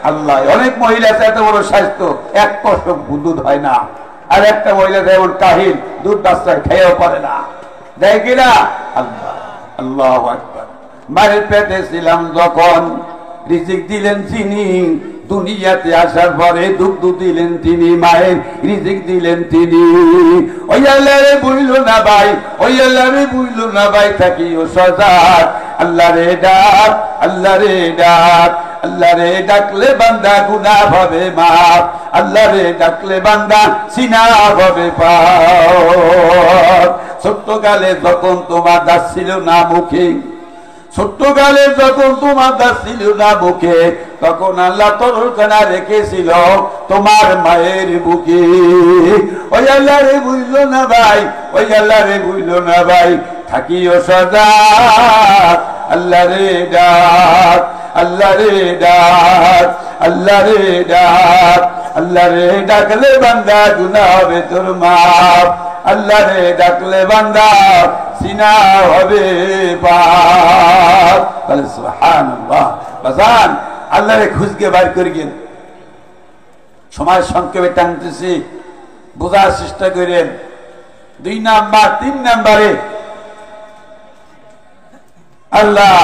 আল্লাহ, অনেক মহিলা আছে এত বড় স্বাস্থ্য, এক কষ্ট দুধ হয় না, আর একটা মহিলা যেমন কাহিল, দুধ বাচ্চা খেয়েও পারে না, দেয় কিনা? আল্লাহ, আল্লাহু আকবার। মায়ের পেটে ছিলাম যখন রিজিক দিলেন তিনি, দুনিয়াতে আসার পরে দুধ দিলেন তিনি, মায়ের রিজিক দিলেন তিনি। ওই আল্লাহ রে বুঝলো না ভাই, ওই আল্লাহ রে বুঝলো না ভাই, থাকিও সজাগ। আল্লাহ রে ডাক, আল্লাহ রে ডাক, আল্লাহ রে ডাকলে বান্দা গুনাহ হবে মাফ, আল্লাহ রে ডাকলে বান্দা সিনা হবে পাপ। ছোট্টকালে যখন তোমার দাস ছিল না মুখে, ছোট্টকালে যখন তোমার দাস ছিল না মুখে, তখন আল্লাহ তরকানা রেখেছিল তোমার মায়ের বুকে। ওই আল্লাহ রে বুঝলো না ভাই, ওই আল্লাহ রে বুঝলো না ভাই, থাকিও সজাগ। আল্লাহ রে ডাক, আল্লাহ রে ডাক, আল্লাহ রে ডাক, আল্লাহ রে ডাকলে বান্দা গুনাহ হবে তোর মাফ, আল্লাহ রে ডাকলে বান্দা সিনা হবে পাপ। বলে সুবহানাল্লাহ। বাজান, আল্লাহ রে খুঁজকে বার করে গেন। সময় সংক্ষেপে টানতেছি, বোঝার চেষ্টা করেন। 2 নাম্বার, 3 নাম্বারে আল্লাহ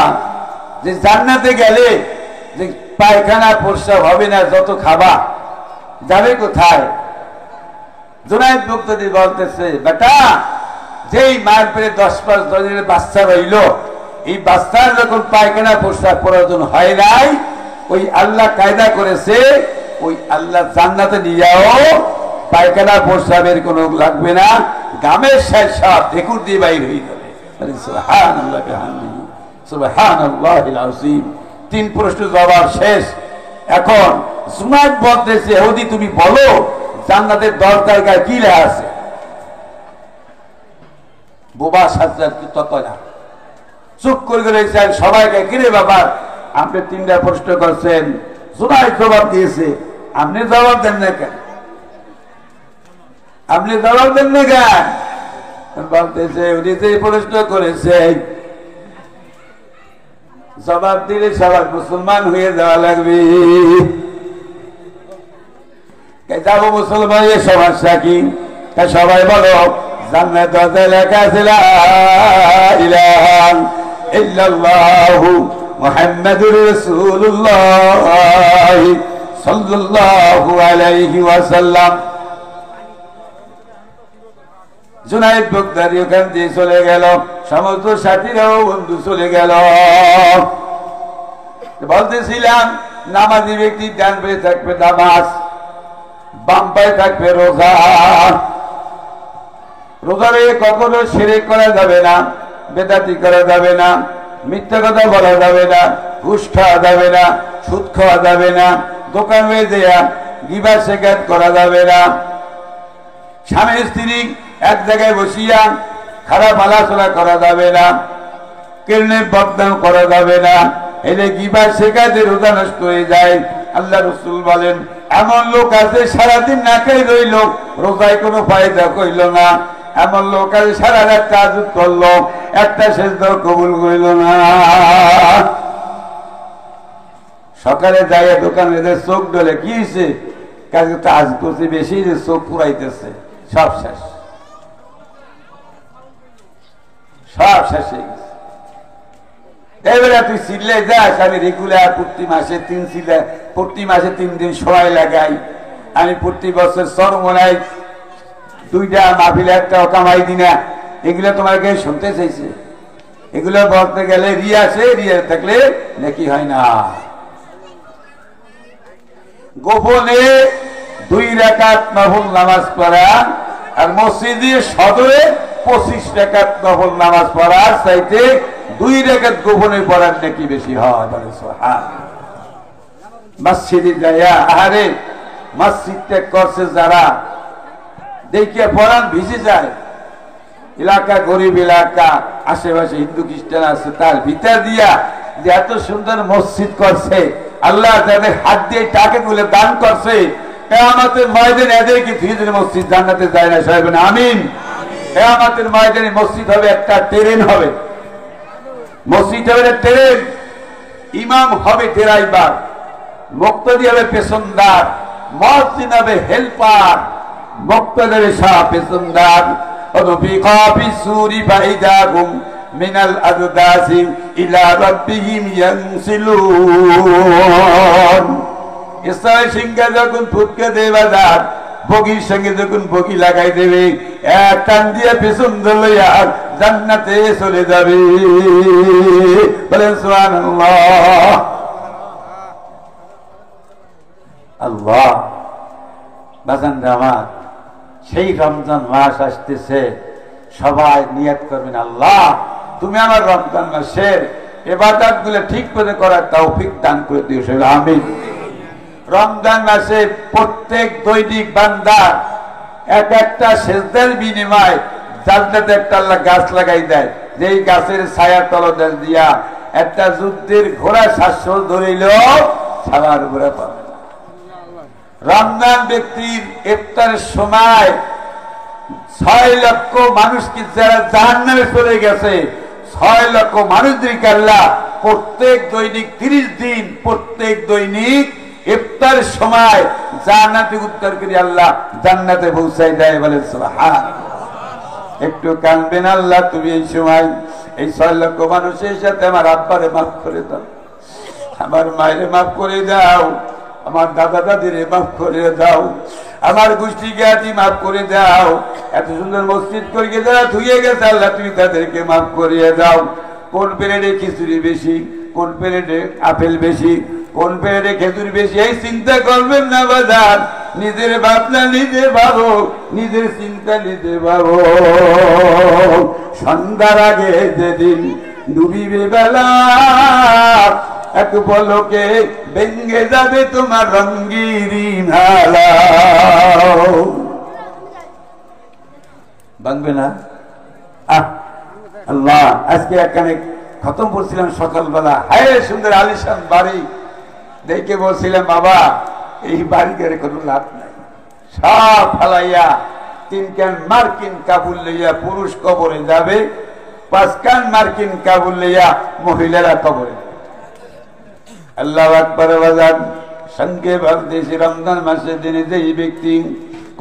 যে জান্নাতে গেলে যে পায়খানা প্রস্রাব হবে না, যত খাবা যাবে কোথায়? জুনায়েদ মুক্তাদি বলতেছে, বেটা যেই মায়ের পেটে 10 দিনের বাচ্চা রইল, এই বাচ্চার যখন পায়খানা প্রস্রাব প্রয়োজন হয় নাই, ওই আল্লাহ কায়দা করেছে, ওই আল্লাহ জান্নাতে নিয়ে যাও, পায়খানা প্রস্রাবের কোনো লাগবে না, গামের সাইড সব ঢেকুর দিয়ে বাইর হয়ে যাবে। সুবহানাল্লাহ বিহামদিহি সুবহানাল্লাহিল আযীম। 3 প্রশ্ন জবাব শেষ। এখন জুনায়েদ বলতেছে, ইহুদি তুমি বলো জান্নাতের দরজায় কি লেখা আছে? বোবা সাজ্জাদ কি তত না, চুপ করে রয়েছেন। সবাইকে কিরে বাবা আপনি 3টা প্রশ্ন করছেন, জুনায়েদ জবাব দিয়েছে, আপনি জবাব দেন না কেন? আপনি জবাব দেন না কেন? বলতেছে উনি যে প্রশ্ন করেছে, জবাব দিলে সবার মুসলমান হয়ে যাওয়া লাগবে। যাবো মুসলমান, এ সমস্যা কি? সবাই বলো জান্নাত দরজায় লেখা আছে লা ইলাহা ইল্লাল্লাহু মুহাম্মাদুর রাসূলুল্লাহ সাল্লাল্লাহু আলাইহি ওয়াসাল্লাম। জুনায়েদ বগদাদি ওখান দিয়ে চলে গেল, সমস্ত সাথীরাও বন্ধু চলে গেল। বলতেছিলাম নামাজি ব্যক্তি ডান পায়ে থাকবে নামাজ, বাম পায়ে থাকবে রোজা। রোজারে কখনো শিরক করা যাবে না, বেদাতি করা যাবে না, মিথ্যা কথা বলা যাবে না, ঘুষ খাওয়া যাবে না, সুদ খাওয়া যাবে না, দোকানে দেয়া গিবা শেখাত করা যাবে না, স্বামী স্ত্রী এক জায়গায় বসিয়া খারাপ আলোচনা করা যাবে না, কেরনে বদনাম করা যাবে না, এলে গিবা শেখাতে রোজা নষ্ট হয়ে যায়। আল্লাহ রাসূল বলেন এমন লোক আছে সারাদিন না খেয়ে রইল, রোজায় কোনো ফায়দা কইল না। এমন লোক আছে সারা রাত তাহাজ্জুদ করলো, একটা সেজদা কবুল কইল না। সকালে যাই দোকানে চোখ ডলে, কি হয়েছে? কাজে তাহাজ্জুদ করছে বেশি, যে চোখ পুরাইতেছে, সব শেষ, সব শেষ হয়ে গেছে। এবারে তুই সিলে যাস, আমি রেগুলার প্রতি মাসে 3 দিন সময় লাগাই। আমি প্রতি বছর সর্বমনায় 2টা মাহফিলে একটাও কামাই দি না। এগুলো তোমার কাছে শুনতে চাইছে? এগুলো বলতে গেলে রিয়া আছে, রিয়া থাকলে নাকি হয় না। গোপনে 2 রাকাত নফল নামাজ পড়া আর মসজিদে সদরে 25 রাকাত নফল নামাজ পড়ার চাইতে 2 রাকাত গোপনে পড়ার নাকি বেশি হয়। বলে সুবহানাল্লাহ। মসজিদে যায়া আরে মসজিদ ত্যাগ করছে যারা, দেখিয়ে পড়ান ভিজে যায়। এলাকা গরিব এলাকা, আশেপাশে হিন্দু খ্রিস্টান আছে, তার ভিতর দিয়া যে এত সুন্দর মসজিদ করছে, আল্লাহ তাদের হাত দিয়ে টাকা গুলো দান করছে, কিয়ামতের ময়দানে এদেরকে ফিজের মসজিদ জান্নাতে যায় না সাহেব না আমিন। কিয়ামতের ময়দানে মসজিদ হবে একটা ট্রেন হবে, মসজিদ হবে ট্রেন, ইমাম হবে ড্রাইভার, মুক্তাদি হবে পেছনদার, মুয়াজ্জিন হবে হেল্পার, মুক্তাদি হবে শাহ পেছনদার। ওয়ানুফিখা ফিস-সূরি ফাইযা হুম মিনাল আযদাসি ইলা রাব্বিহিম ইয়ানসিলুন। ইসরায়েল সিংহা যখন ফুটকে দেবে বাজার, বগির সঙ্গে যখন বগি লাগাই দেবে, এক টান দিয়ে পেছন ধরলে জান্নাতে চলে যাবে। বলেন সুবহানাল্লাহ। আল্লাহ বাজান আমার, সেই রমজান মাস আসতেছে, সবাই নিয়ত করবেন আল্লাহ তুমি আমার রমজান মাসের ইবাদত গুলো ঠিক করে করার তৌফিক দান করে দিও আমিন। রমজান মাসে প্রত্যেক দৈনিক বান্দা এক একটা সেজদার বিনিময়ে জান্নাতে একটা আল্লাহ গাছ লাগাই দেয়, যেই গাছের ছায়া তলদেশ দিয়া একটা যুদ্ধের ঘোড়া শ্বাস ধরিল ছাড়ার উপরে পাবে। রমজান ব্যক্তির ইফতারের সময় 6 লক্ষ মানুষকে যারা জাহান্নামে চলে গেছে, 6 লক্ষ মানুষদেরকে আল্লাহ প্রত্যেক দৈনিক 30 দিন প্রত্যেক দৈনিক ইফতারের সময় জান্নাতে উত্তর করে আল্লাহ জান্নাতে পৌঁছাই দেয়। বলে সুবহানাল্লাহ। একটু কাঁদবেন আল্লাহ তুমি এই সময় এই 6 লক্ষ মানুষের সাথে আমার আব্বারে মাফ করে দাও, আমার মায়েরে মাফ করে দাও, আমার দাদা দাদিরে মাফ করে দাও, আমার গোষ্ঠী জ্ঞাতি মাফ করে দাও। এত সুন্দর মসজিদ করিয়ে যারা ধুয়ে গেছে আল্লাহ তুমি তাদেরকে মাফ করিয়ে দাও। কোন প্লেটে খিচুড়ি বেশি, কোন প্লেটে আপেল বেশি, কোন প্লেটে খেজুর বেশি, এই চিন্তা করবেন না বাজার। নিজের ভাবনা নিজে ভাবো, নিজের চিন্তা নিজে ভাবো। সন্ধ্যার আগে যেদিন ডুবিবে বেলা, এক পলকে ভেঙে যাবে তোমার রঙ্গিরি মালা। ভাঙবে না? আল্লাহ আজকে একখানে খতম করছিলাম সকালবেলা, হায় সুন্দর আলিশান বাড়ি দেখে বলছিলাম বাবা এই বাড়ি করে কোনো লাভ নাই, সব ফালাইয়া 3 কান মার্কিন কাপড় লইয়া পুরুষ কবরে যাবে, 5 কান মার্কিন কাপড় লইয়া মহিলারা কবরে। আল্লাহু আকবার। বাজান সঙ্গে ভাবতেছি রমজান মাসের দিনে যেই ব্যক্তি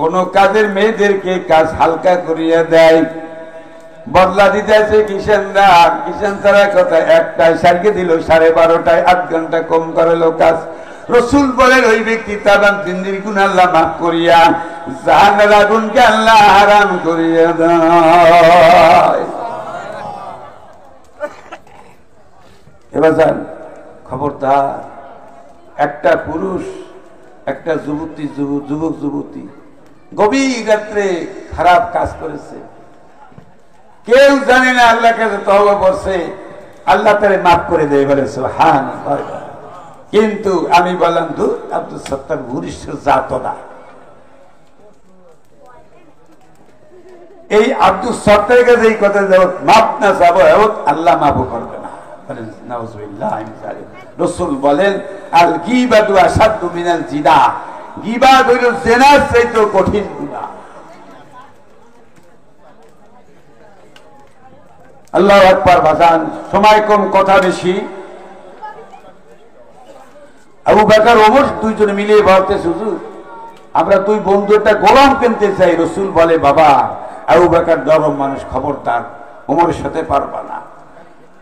কোন কাজের মেয়েদেরকে কাজ হালকা করিয়া দেয়, বদলা দিতে আছে কিষানদার, কিষান তারা কথা একটায় সারকে দিল 12:30, 8 ঘন্টা কম করালো কাজ। রসুল বলেন ওই ব্যক্তি তাবান 3 দিন গুণ আল্লাহ মাফ করিয়া জাহান্নামের আগুনকে আল্লাহ হারাম করিয়া দেয়। এবার যান খবরদার, একটা পুরুষ একটা যুবতী যুবক যুবতী গভীর রাত্রে খারাপ কাজ করেছে, কেউ জানে না, আল্লাহ কাছে তওবা করছে, আল্লাহ তারে মাফ করে দেয়। বলে সুবহানাল্লাহ। কিন্তু আমি বললাম তো আব্দুল সত্তার ভূরিষ্ঠ জাত না, এই আব্দুল সত্তারের কাছে এই কথা যাবো মাফ না চাবো আল্লাহ মাফও করবে না। রাসূল বলেন আল গীবাতু আশাদ্দু মিনাল জিনা, গীবাত হইল জিনার চাইতে কঠিন গুনাহ। আল্লাহু আকবার। বাজান সময় কম কথা বেশি। আবু বকর ওমর দুইজন মিলে বলতে হুজুর আমরা 2 বন্ধু একটা গোলাম কিনতে চাই। রাসূল বলে বাবা আবু বকর নরম মানুষ, খবরদার ওমরের সাথে পারবা না।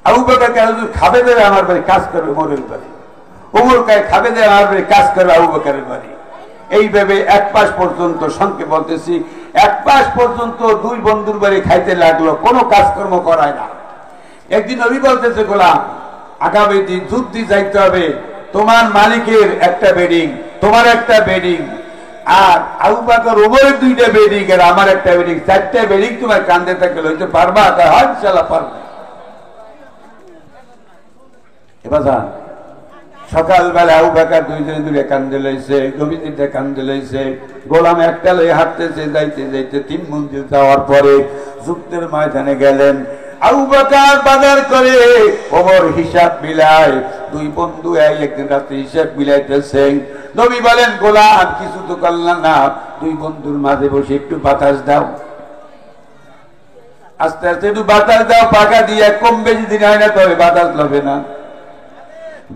আবু বকর কে হুজুর খাবে দেবে আমার বাড়ি কাজ করবে ওমরের বাড়ি, ওমর কে খাবে দেবে আমার বাড়ি কাজ করবে আবু বকরের বাড়ি। এইভাবে 1 মাস পর্যন্ত, সংক্ষেপে বলতেছি 1 মাস পর্যন্ত 2 বন্ধুর বাড়ি খাইতে লাগলো, কোনো কাজকর্ম করায় না। একদিন নবী বলতেছে গোলাম আগামী দিন যুদ্ধে যাইতে হবে, তোমার মালিকের একটা বেডিং, তোমার একটা বেডিং, আর আবু বকর ওমরের 2টা বেডিং আর আমার একটা বেডিং, 4টা বেডিং তোমার কান্দে থাকে লইতে পারবা? হ্যাঁ ইনশাআল্লাহ পারবে। এবার সকালবেলা আবু বকর 2 জনে দূরে কান্দে লইছে, নবীজিতে কান্দে লইছে, গোলাম একটা লয়ে হাঁটতেছে, যাইতে যাইতে 3 মঞ্জিল যাওয়ার পরে যুদ্ধের ময়দানে গেলেন। আবু বকর বাজার করে, ওমর হিসাব মিলায়। দুই বন্ধু একদিন রাতে হিসাব মিলাইতেছে। নবী বলেন, গোলাম কিছু তো করলাম না, দুই বন্ধুর মাঝে বসে একটু বাতাস দাও, আস্তে আস্তে একটু বাতাস দাও, পাকা দিয়ে কম বেশি দিন হয় না, তবে বাতাস লবে না।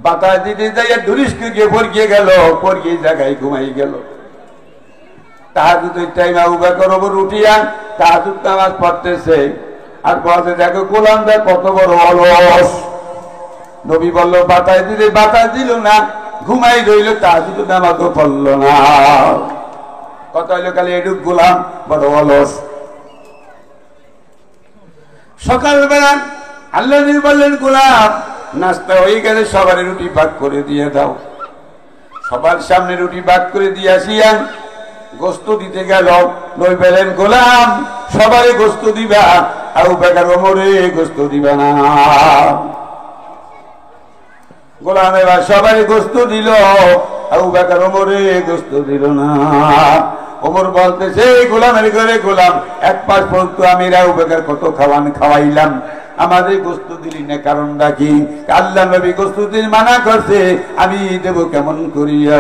বাতাস দিতে যাইয়া ধুরিস্কে গিয়ে পড়িয়ে গেল, পড়িয়ে জায়গায় ঘুমাই গেল। তাহাজ্জুদের টাইম আবু বকর ওমর উঠিয়া তাহাজ্জুদ নামাজ পড়তেছে, আর বলতে দেখো গোলামটা কত বড় অলস। নবী বলল বাতাস দিলে, বাতাস দিল না, ঘুমাই রইল, তাহাজ্জুদের নামাজও পড়ল না। কথা হইল খালি এটুক গোলাম বড় অলস। সকালবেলা আল্লাহ নবী বললেন, গোলাম নাস্তা হয়ে গেলে সবার রুটি ভাগ করে দিয়ে দাও। সবার সামনে রুটি ভাগ করে দিয়ে আসিয়া গোস্ত দিতে গেল। নবী বললেন, গোলাম সবারে গোস্ত দিবা, আবু বকর ওমরে গোস্ত দিবা না। গোলাম এবার সবাই গোস্ত দিল, আবু বকর ওমরে গোস্ত দিল না। ওমর বলতেছে, গোলামের ঘরে গোলাম, এক মাস পর্যন্ত আমি আবু বকর কত খাওয়াইলাম, আমাদের গোস্ত দিলি না, কারণটা কি? আল্লাহ নবী গোস্ত দিন মানা করছে, আমি দেব কেমন করিয়া?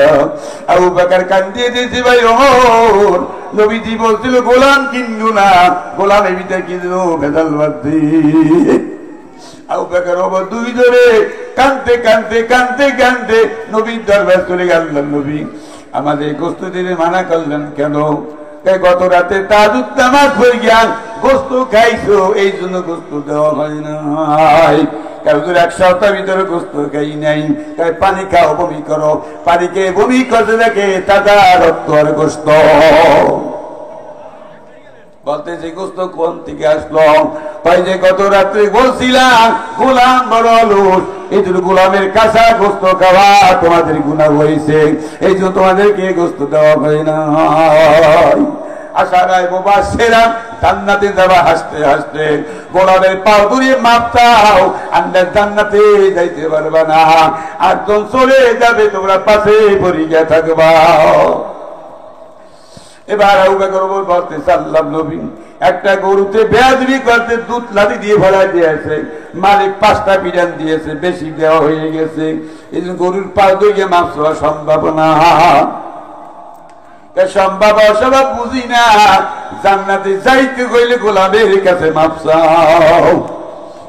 আবু বকর কান্দিয়ে দিয়েছে, ভাই ওমর নবীজি বলছিল গোলাম কিনবো না, গোলাম এবিটা কিনবো ভেজাল বাদ দিয়ে। আবু বকর ওমর দুই ধরে কানতে কানতে কানতে কানতে নবীর দরবার চলে গেলেন। নবী আমাদের গোস্ত দিনে মানা করলেন কেন? গত রাতে তাহাজ্জুদ নামাজ পড়ে গিয়া গোস্ত খাইছো, এই জন্য গোস্ত দেওয়া হয় নাই। এক সপ্তাহ ভিতরে গোস্ত খাই নাই, তাই পানি খাও, বমি করো। পানি খেয়ে বমি করতে দেখে তাজা রক্ত আর গোস্ত। বলতেছে গোস্ত কোন থেকে আসলো? তাই যে গত রাত্রে বলছিলাম গোলাম বড় অলস, এই জন্য গোলামের কাঁচা গোস্ত খাওয়া তোমাদের গুনাহ হয়েছে, এই জন্য তোমাদেরকে গোস্ত দেওয়া হয় না। আশারায় মুবাশশিরা জান্নাতে যাবা হাসতে হাসতে, গোলামের পা ধরে মাপ চাও, আমরা জান্নাতে যাইতে পারবা না। একজন চলে যাবে, তোমরা পাশে পড়িয়া থাকবা। এবার আবু বকর ওমর বলতেছে, আল্লাহ নবী একটা গরুতে বেয়াদবি করতে দুধ লাঠি দিয়ে ভরাই দিয়েছে, মালিক 5টা বিধান দিয়েছে, বেশি দেওয়া হয়ে গেছে, এই জন্য গরুর পা ধরে মাপ চাওয়া সম্ভব না। সম্ভব অসম্ভব বুঝি না, জান্নাতে যাইতে গইলে গোলামের কাছে মাপ চাও।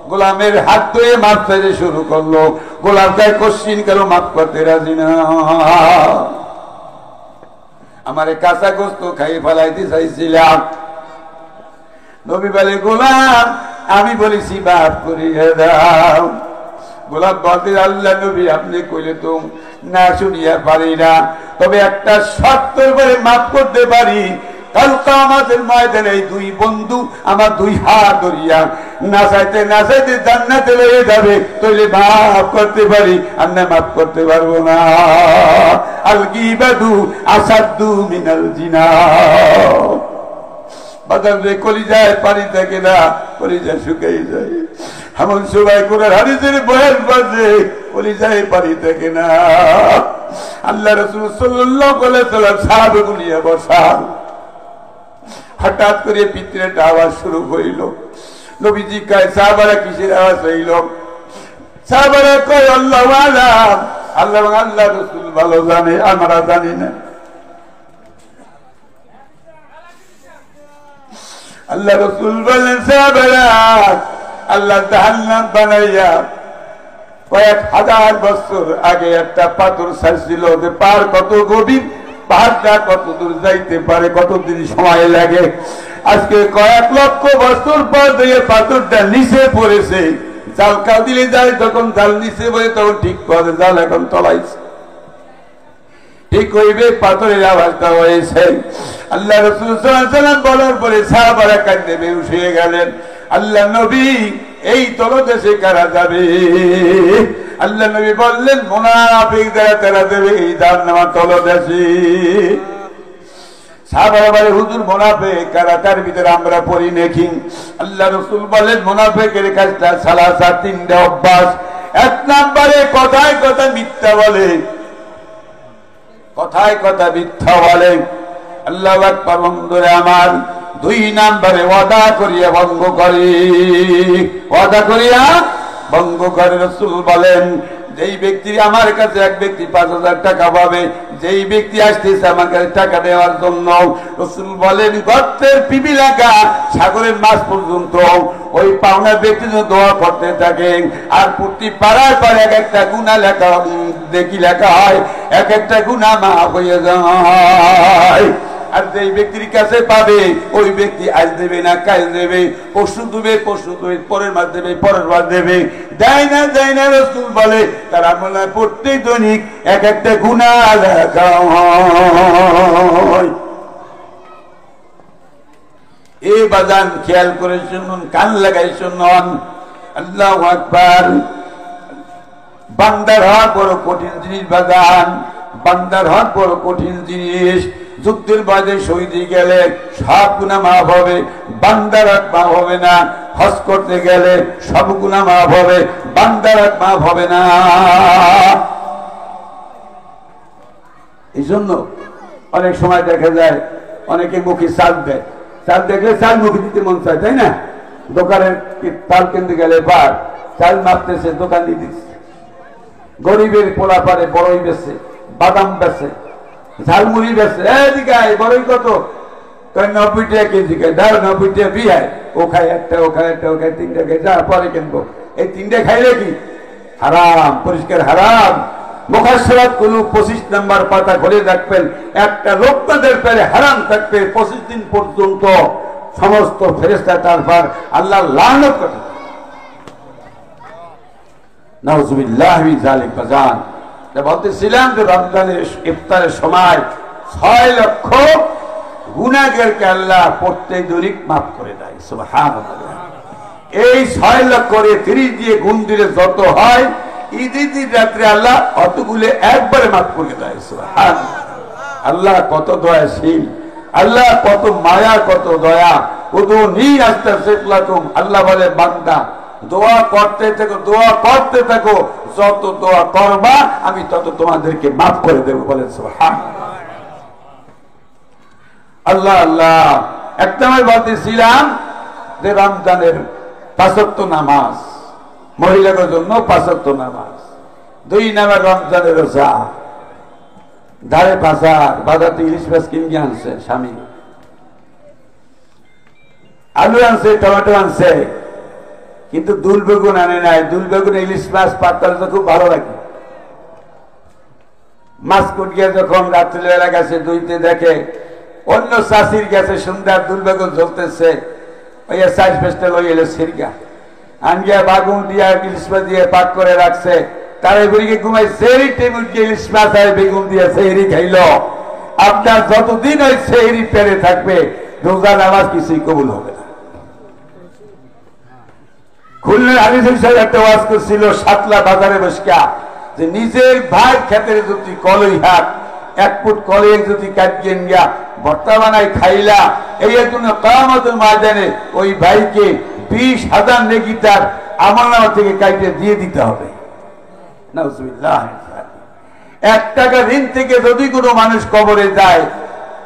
গোলামের হাত ধরে মাপ চাইতে শুরু করলো, গোলাম তাই কোশ্চিন কেন মাপ করতে রাজি না। আমারে কাঁচা গোস্ত খাইয়ে ফেলাইতে চাইছিলাম। নবী বলে, গোলাম আমি বলেছি মাফ করিয়ে দাও। গোলাম বলতে, আল্লাহ নবী আপনি কইলে তো না শুনিয়া পারি না, তবে একটা শর্তের পরে মাফ করতে পারি। কাল কিয়ামতের ময়দানে এই দুই বন্ধু আমার দুই হাত ধরিয়া নাচাইতে নাচাইতে জান্নাতে লয়ে যাবে, তাইলে মাফ করতে পারি, আর না মাফ করতে পারবো না। আল গীবাতু আসাদ্দু মিনাল জিনা। বাজারে কলিজায় পানি থাকে না, কলিজা শুকাই যায়। এমন সবাই করে হাদিসের বয়ান বাজে, কলিজায় পানি থাকে না। আল্লাহ রাসূল সাল্লাল্লাহু আলাইহি ওয়াসাল্লাম সাহাবে গুলিয়া বসা, হঠাৎ করে পিতরের আওয়াজ শুরু হইল। নবীজি কয়, সাহাবারা কিসের আওয়াজ হইল? সাহাবারা কয়, আল্লাহু আলাম, আল্লাহ আল্লাহ রাসূল ভালো জানে, আমরা জানি না। আল্লাহ রাসূল বলেন, সাহাবারা আল্লাহ জাহান্নাম বানাইয়া কয়েক হাজার বছর আগে একটা পাথর ছাড়ছিল, যে পার কত গভীর, পাহাড়টা কত দূর যাইতে পারে, কতদিন সময় লাগে। আজকে কয়েক লক্ষ বছর পর দিয়ে পাথরটা নিচে পড়েছে। জাল কাউ দিলে যায়, যখন জাল নিচে পড়ে তখন ঠিক করে, জাল এখন তলাইছে। ঠিক হইবে পাথরের আওয়াজটা হয়েছে। আল্লাহ রাসূল সাল্লাল্লাহু আলাইহি ওয়াসাল্লাম বলার পরে সাহাবারা কাঁদতে বেহুশ হয়ে গেলেন। আল্লাহ নবী এই তলদেশে কারা যাবে? আল্লাহ নবী বললেন, মুনাফিক যারা তারা দেবে এই জাহান্নামের তলদেশে। সাহাবারা বলে, হুজুর মুনাফিক কারা, তার ভিতরে আমরা পড়ি নাকি? আল্লাহ রাসূল বলেন, মুনাফিকের কাজটা সালাসা, 3টা অভ্যাস। 1 নম্বরে কথায় কথা মিথ্যা বলে, কথায় কথা মিথ্যা বলে। আল্লাহু আকবার। বন্ধুরা আমার, দুই নম্বরে ওয়াদা করিয়া ভঙ্গ করে, ওয়াদা করিয়া ভঙ্গ করে। রাসূল বলেন যেই ব্যক্তি আমার কাছে এক ব্যক্তি 5,000 টাকা পাবে, যেই ব্যক্তি আসতেছে আমার কাছে টাকা দেওয়ার জন্য, রাসূল বলেন গর্তের পিপি লাগা সাগরের মাছ পর্যন্ত ওই পাওনা ব্যক্তি দোয়া করতে থাকেন। আর প্রতি পাড়ায় পাড়ে এক একটা গুনাহ লেখা দেখি লেখা হয়, এক একটা গুনাহ মাফ হয়ে যায়। আর যেই ব্যক্তির কাছে পাবে ওই ব্যক্তি আজ দেবে না কাল দেবে, পরশু দেবে পরশু দেবে, পরের মাস দেবে পরের মাস দেবে, দেয় না দেয় না। রাসূল বলে তার আমলে প্রত্যেক দৈনিক এক একটা গুনাহ লেখা হয়। এই বাজান খেয়াল করে শুনুন, কান লাগাই শুনুন। আল্লাহু আকবার। বান্দার হক বড় কঠিন জিনিস বাজান, বান্দার হক বড় কঠিন জিনিস। যুদ্ধের বাদে শহীদ গেলে সব গুনাহ মাফ হবে, বান্দার হক মাফ হবে না। হজ করতে গেলে সব গুনাহ মাফ হবে, বান্দার হক মাফ হবে না। এই জন্য অনেক সময় দেখা যায় অনেকে মুখে চাল দেয়, চাল দেখলে চাল মুখে দিতে মন চায়, তাই না? দোকানের চাল কিনতে গেলে বার চাল মাপতেছে, দোকান দিয়ে দিচ্ছে। গরিবের পোলা পারে বড়ই বেছে, বাদাম বেছে, ঝালমুড়ি বেছে, এদিকে বড়ই কত 90 টাকা কেজি, 90 টাকা বিয়ায়, ও খায় একটা, ও খায় একটা, ও খায় 3টা, খায় যা পরে কিনবো। এই 3টে খাইলে কি হারাম, পরিষ্কার হারাম। মুখাশরাত কোন 25 নম্বর পাতা খুলে দেখবেন, একটা লোকদের পেলে হারাম থাকবে 25 দিন পর্যন্ত। সমস্ত ফেরেশতা তারপর আল্লাহ লানত করে। নাউযুবিল্লাহ মিন যালিক বাজান। বলতেছিলাম যে রমজানের ইফতারের সময় 6 লক্ষ গুনাহগারকে আল্লাহ প্রত্যেক দৈনিক মাফ করে দেয়। সুবহানাল্লাহ। এই 6 লক্ষ করে 30 দিয়ে গুণ দিলে যত হয়, ঈদের রাত্রে আল্লাহ অতগুলো একবারে মাফ করে দেয়। সুবহানাল্লাহ। আল্লাহ কত দয়াশীল, আল্লাহ কত মায়া, কত দয়া। উদুনি আস্তাগফিরুলাকুম। আল্লাহ বলে বান্দা দোয়া করতে থাকো, দোয়া করতে থাকো, যত দোয়া করবা আমি তত তোমাদেরকে মাফ করে দেবো। বলেন সুবহানাল্লাহ। আল্লাহ আল্লাহ। একটা আমি বলতেছিলাম যে রমজানের 5 ওয়াক্ত নামাজ, মহিলাদের জন্য 5 ওয়াক্ত নামাজ। 2 নাম্বার রমজানের রোজা। ধারে বাজার, বাজারতে ইলিশ মাছ কিনে আনছে স্বামী, আলু আনছে, টমেটো আনছে, কিন্তু দুল বেগুন আনে নাই। দুল বেগুন ইলিশ মাছ পাতলে তো খুব ভালো লাগে। মাছ কুটিয়ে যখন রাত্রিবেলা গেছে দুইতে, দেখে অন্য চাষির গেছে সুন্দর দুল বেগুন ঝলতেছে, ওই 4-5টা লই এলো সিরকা আনগিয়া বাগুন দিয়া ইলিশ মাছ দিয়ে পাক করে রাখছে। তার এগুলিকে ঘুমাই সেহরি টেবিল দিয়ে ইলিশ মাছ আর বেগুন দিয়ে সেহরি খাইল। আপনার যতদিন ওই সেহরি পেরে থাকবে, রোজা নামাজ কিছুই কবুল হবে না। খুলনার হাদিস সাহেব একটা ওয়াজ করছিল সাতলা বাজারে বসকা, যে নিজের ভাই ক্ষেতের যদি কলই হাট 1 ফুট কলে যদি কাটিয়ে গিয়া ভর্তা বানাই খাইলা, এই জন্য কিয়ামতের ময়দানে ওই ভাইকে 20,000 নেকি তার আমলনামা থেকে কাটিয়ে দিয়ে দিতে হবে। নাউযুবিল্লাহ। 1 টাকা ঋণ থেকে যদি কোনো মানুষ কবরে যায়,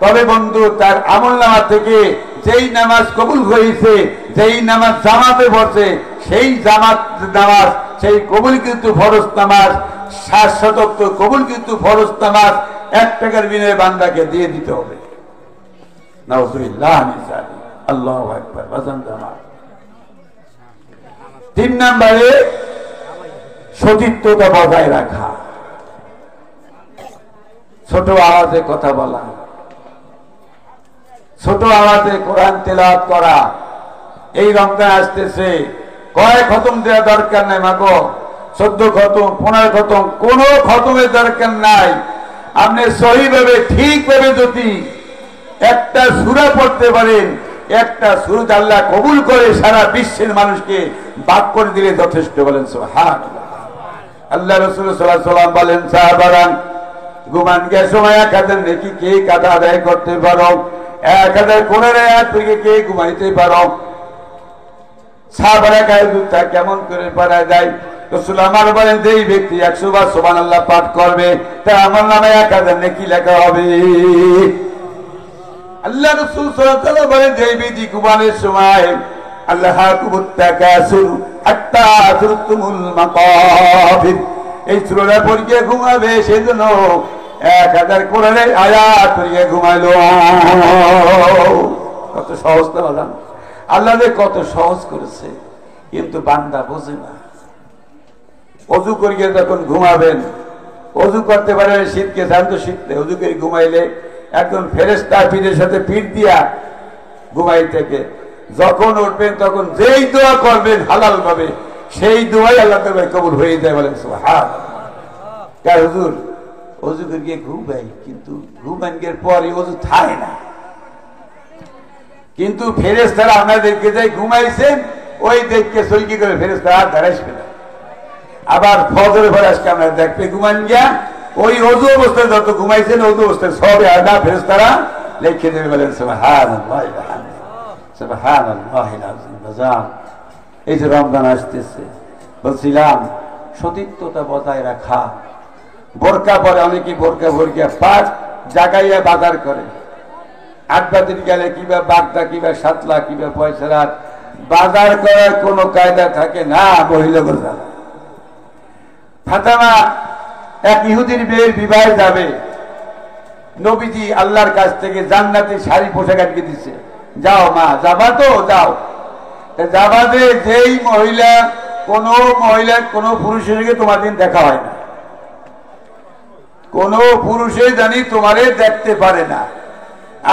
তবে বন্ধু তার আমলনামা থেকে যেই নামাজ কবুল হয়েছে, যেই নামাজ জামাতে পড়ছে, সেই জামাত নামাজ, সেই কবুল কিন্তু ফরজ নামাজ, 60 কবুল কিন্তু ফরজ নামাজ 1 টাকার বিনিময়ে বান্দাকে দিয়ে দিতে হবে। নাউযুবিল্লাহ মিন যালিক। আল্লাহু আকবার। বাজান জামাত। 3 নম্বরে সতীত্বতা বজায় রাখা, ছোট আওয়াজে কথা বলা, ছোট আওয়াজে কোরআন তেলাওয়াত করা। এই রমজান আসতেছে, কয় খতম দেওয়া দরকার নাই মাগো, 14 খতম 15 খতম, কোন খতমের দরকার নাই। আপনি সহিভাবে ঠিকভাবে যদি একটা সূরা পড়তে পারেন, একটা সূরা আল্লাহ কবুল করে সারা বিশ্বের মানুষকে ভাগ করে দিলে যথেষ্ট। বলেন সুবহানাল্লাহ। আল্লাহ রাসূল সাল্লাল্লাহু আলাইহি ওয়াসাল্লাম বলেন, সাহাবারা ঘুমান গে সময় 1000 নেকি কে কাদা আদায় করতে পারো, 1000 কোরআনের আয়াত থেকে কে ঘুমাইতে পারো। সাহাবারা গায়ে দুধটা কেমন করে পারা যায়? রাসূল আমার বলেন, যেই ব্যক্তি 100 বার সুবহানাল্লাহ পাঠ করবে তার আমল নামে 1000 নেকি লেখা হবে। আল্লাহ রাসূল সাল্লাল্লাহু আলাইহি ওয়াসাল্লাম বলেন যে ব্যক্তি ঘুমানোর সময় আল্লাহাকুমুত তাকাসুর হাত্তা যুরতুমুল মাকাবির এই সূরা পড়ে ঘুমাবে সেজন্য 1000 কোরআনের আয়াত পড়ে ঘুমাইলো। কত সহজ না বলেন? আল্লাহ যে কত সহজ করেছে, কিন্তু বান্দা বোঝে না। ওযু করিয়ে যখন ঘুমাবেন, ওযু করতে পারে শীতকে শান্ত শীতে ওযু করে ঘুমাইলে একজন ফেরেশতা পিঠের সাথে পিঠ দিয়া ঘুমাই থেকে যখন উঠবেন তখন যেই দোয়া করবেন হালাল ভাবে সেই দোয়াই আল্লাহ তাআলা কবুল হয়ে যায়। বলেন সুবহানাল্লাহ। হুজুর ওযু করিয়ে ঘুমাই, কিন্তু ঘুমানোর পরে ওযু থাকে না, কিন্তু ফেরেশতারা আপনাদেরকে যাই ঘুমাইছেন ওই দেখকে সইকি করে ফেরেশতারা আর দাঁড়াইবে না। আবার ফজরের পরে আজকে আমরা দেখতে ঘুমান গিয়া ওই ওযু অবস্থায় যত ঘুমাইছেন ওযু অবস্থায় সবে আদা ফেরেশতারা লিখে দেবে। বলেন সুবহানাল্লাহ সুবহানাল্লাহিল আযীম। বাজান, এই যে রমজান আসতেছে, বলছিলাম সতীত্বতা বজায় রাখা। বোরকা পরে অনেকে বোরকা ভরকিয়া পাঁচ জাগাইয়া বাজার করে, আটবাদিন গেলে কিবা বাগদা কিবা সাতলা কিবা পয়সার বাজার করার কোনো কায়দা থাকে না। মহিলা ফাতেমা এক ইহুদির মেয়ের বিবাহে যাবে, নবীজি আল্লাহর কাছ থেকে জান্নাতি শাড়ি পোশাক আটকে দিচ্ছে, যাও মা, যাবা তো যাও। যাবা যে যেই মহিলা কোন পুরুষের সঙ্গে তোমার দিন দেখা হয় না, কোন পুরুষে জানি তোমারে দেখতে পারে না,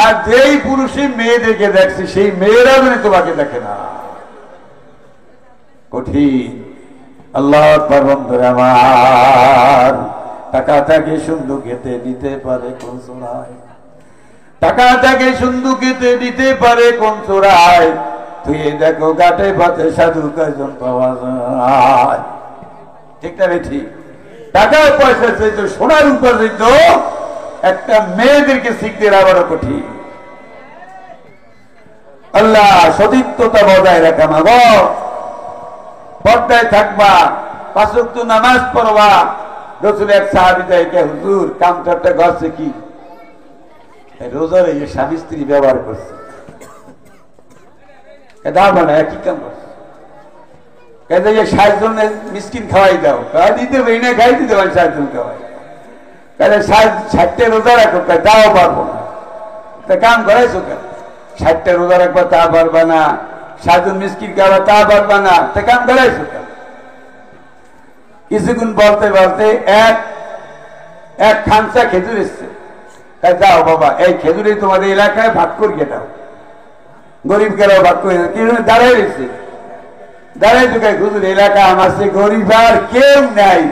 আর যেই পুরুষে মেয়েদেরকে দেখছে সেই মেয়েরা জানি তোমাকে দেখে না। কঠিন। আল্লাহ বন্ধুরা আমার, টাকা থাকে সুন্দুকেতে দিতে পারে কোন চোরায়, টাকা থাকে সুন্দুকেতে দিতে পারে কোন চোরায়, তুই দেখো গাটে পাতে সাধু কয়জন পাওয়া যায়। ঠিক না ঠিক? টাকা পয়সা চাইতো, সোনার উপর চাইত, একটা মেয়েদেরকে শিখতে আবারও কঠিন। আল্লাহ সতীত্বতা বজায় রাখা, মাগ পর্দায় থাকবা, 5 ওয়াক্ত নামাজ পড়বা। রসুল এক সাহাবী দেখে, হুজুর কামটা গছে কি রোজার এই স্বামী স্ত্রী ব্যবহার করছে, একই কাম করছে, 60 জন মিসকিন খাওয়াই দাও, দিতে পারি না, খাই দিতে পারি 60 জন খাওয়াই, 60টা রোজা রাখো, তাও পারবো না। তা কাম করাইছো কেন? 60টা রোজা রাখবা তা পারবা না, 60 জন মিসকিন খাওয়া তা পারবা না, তা কাম করাইছো কেন? কিছুক্ষণ বলতে বলতে এক খামসা খেজুর এসছে, তাই যাও বাবা এই খেজুরে তোমাদের এলাকায় ভাগ করিয়ে দাও, গরিব গেলেও ভাগ করে দাও। কিছু দাঁড়াই রয়েছে, দাঁড়াই ঢুকায় হুজুর এলাকা আমার সে গরিব আর কেউ নাই।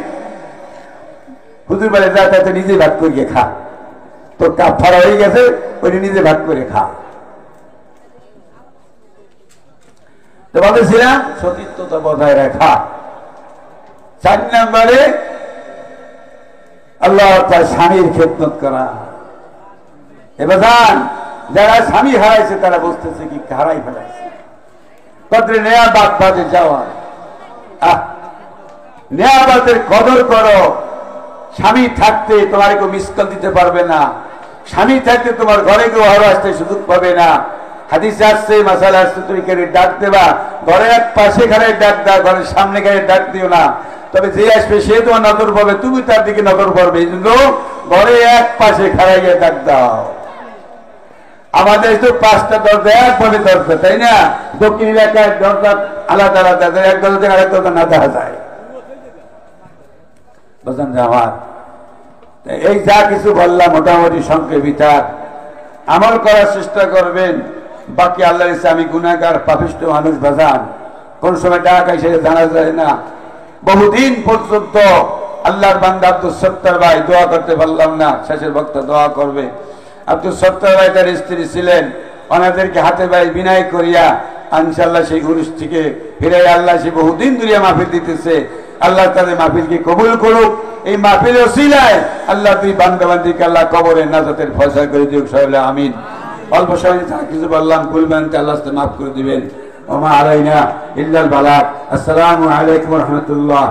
হুজুর বলে যা তাতে নিজে ভাগ করিয়ে খা, তোর কাপ ফাড়া হয়ে গেছে, ওইটা নিজে ভাগ করে খা। তো বলেছিলাম সতীত্বতা বজায় রাখা। 4 নম্বরে আল্লাহ তার স্বামীর খেদমত করা। এবার যারা স্বামী হারাইছে তারা বুঝতেছে কি হারাই ফেলাইছে। কদরে নেয়াবাদ বাদে যাওয়া, নেয়াবাদের কদর করো। স্বামী থাকতে তোমার কেউ মিস কল দিতে পারবে না, স্বামী থাকতে তোমার ঘরে কেউ আরো আসতে সুযোগ পাবে না। হাদিসে আসছে, মাসালা আসছে, তুমি কেন ডাক দেবা, ঘরের এক পাশে ঘরে ডাক দাও, ঘরের সামনে ঘরে ডাক দিও না। তবে যে আসবে সে তোমার নজর পড়বে, তুমি তার দিকে নজর পড়বে, এই জন্য ঘরে এক পাশে খাড়াই গিয়ে ডাক দাও। আমাদের তো 5টা দরজা একভাবে দরজা, তাই না? দক্ষিণ এলাকায় দরজা আলাদা আলাদা, এক দরজা থেকে আরেক দরজা না দেখা যায়। বুঝলেন যে আমার এই যা কিছু বললাম মোটামুটি সংক্ষেপিতার আমল করার চেষ্টা করবেন। বাকি আল্লাহর ইচ্ছা, আমি গুনাহগার পাপিষ্ঠ মানুষ বাজান, কোন সময় ডাক এসে জানা যায় না। বহুদিন পর্যন্ত আল্লাহর বান্দা আব্দুল সত্তার ভাই দোয়া করতে পারলাম না, শেষের বক্তা দোয়া করবে। আব্দুল সত্তার ভাই তার স্ত্রী ছিলেন, ওনাদেরকে হাতে ভাই বিনয় করিয়া ইনশাআল্লাহ সেই উরুস থেকে ফিরে আল্লাহ সে বহুদিন ধরে মাহফিল দিতেছে। আল্লাহ তাদের মাহফিলকে কবুল করুক। এই মাহফিল ওসিলায় আল্লাহ তুই বান্দাবান্দিকে আল্লাহ কবরে নাজাতের ফয়সালা করে দিক, সবাই আমিন। অল্প সময় যা কিছু বললাম কুলবানকে আল্লাহ মাফ করে দিবেন। ওমা আলাইনা ইল্লাল বালাগ। আসসালামু আলাইকুম ওয়া রাহমাতুল্লাহ।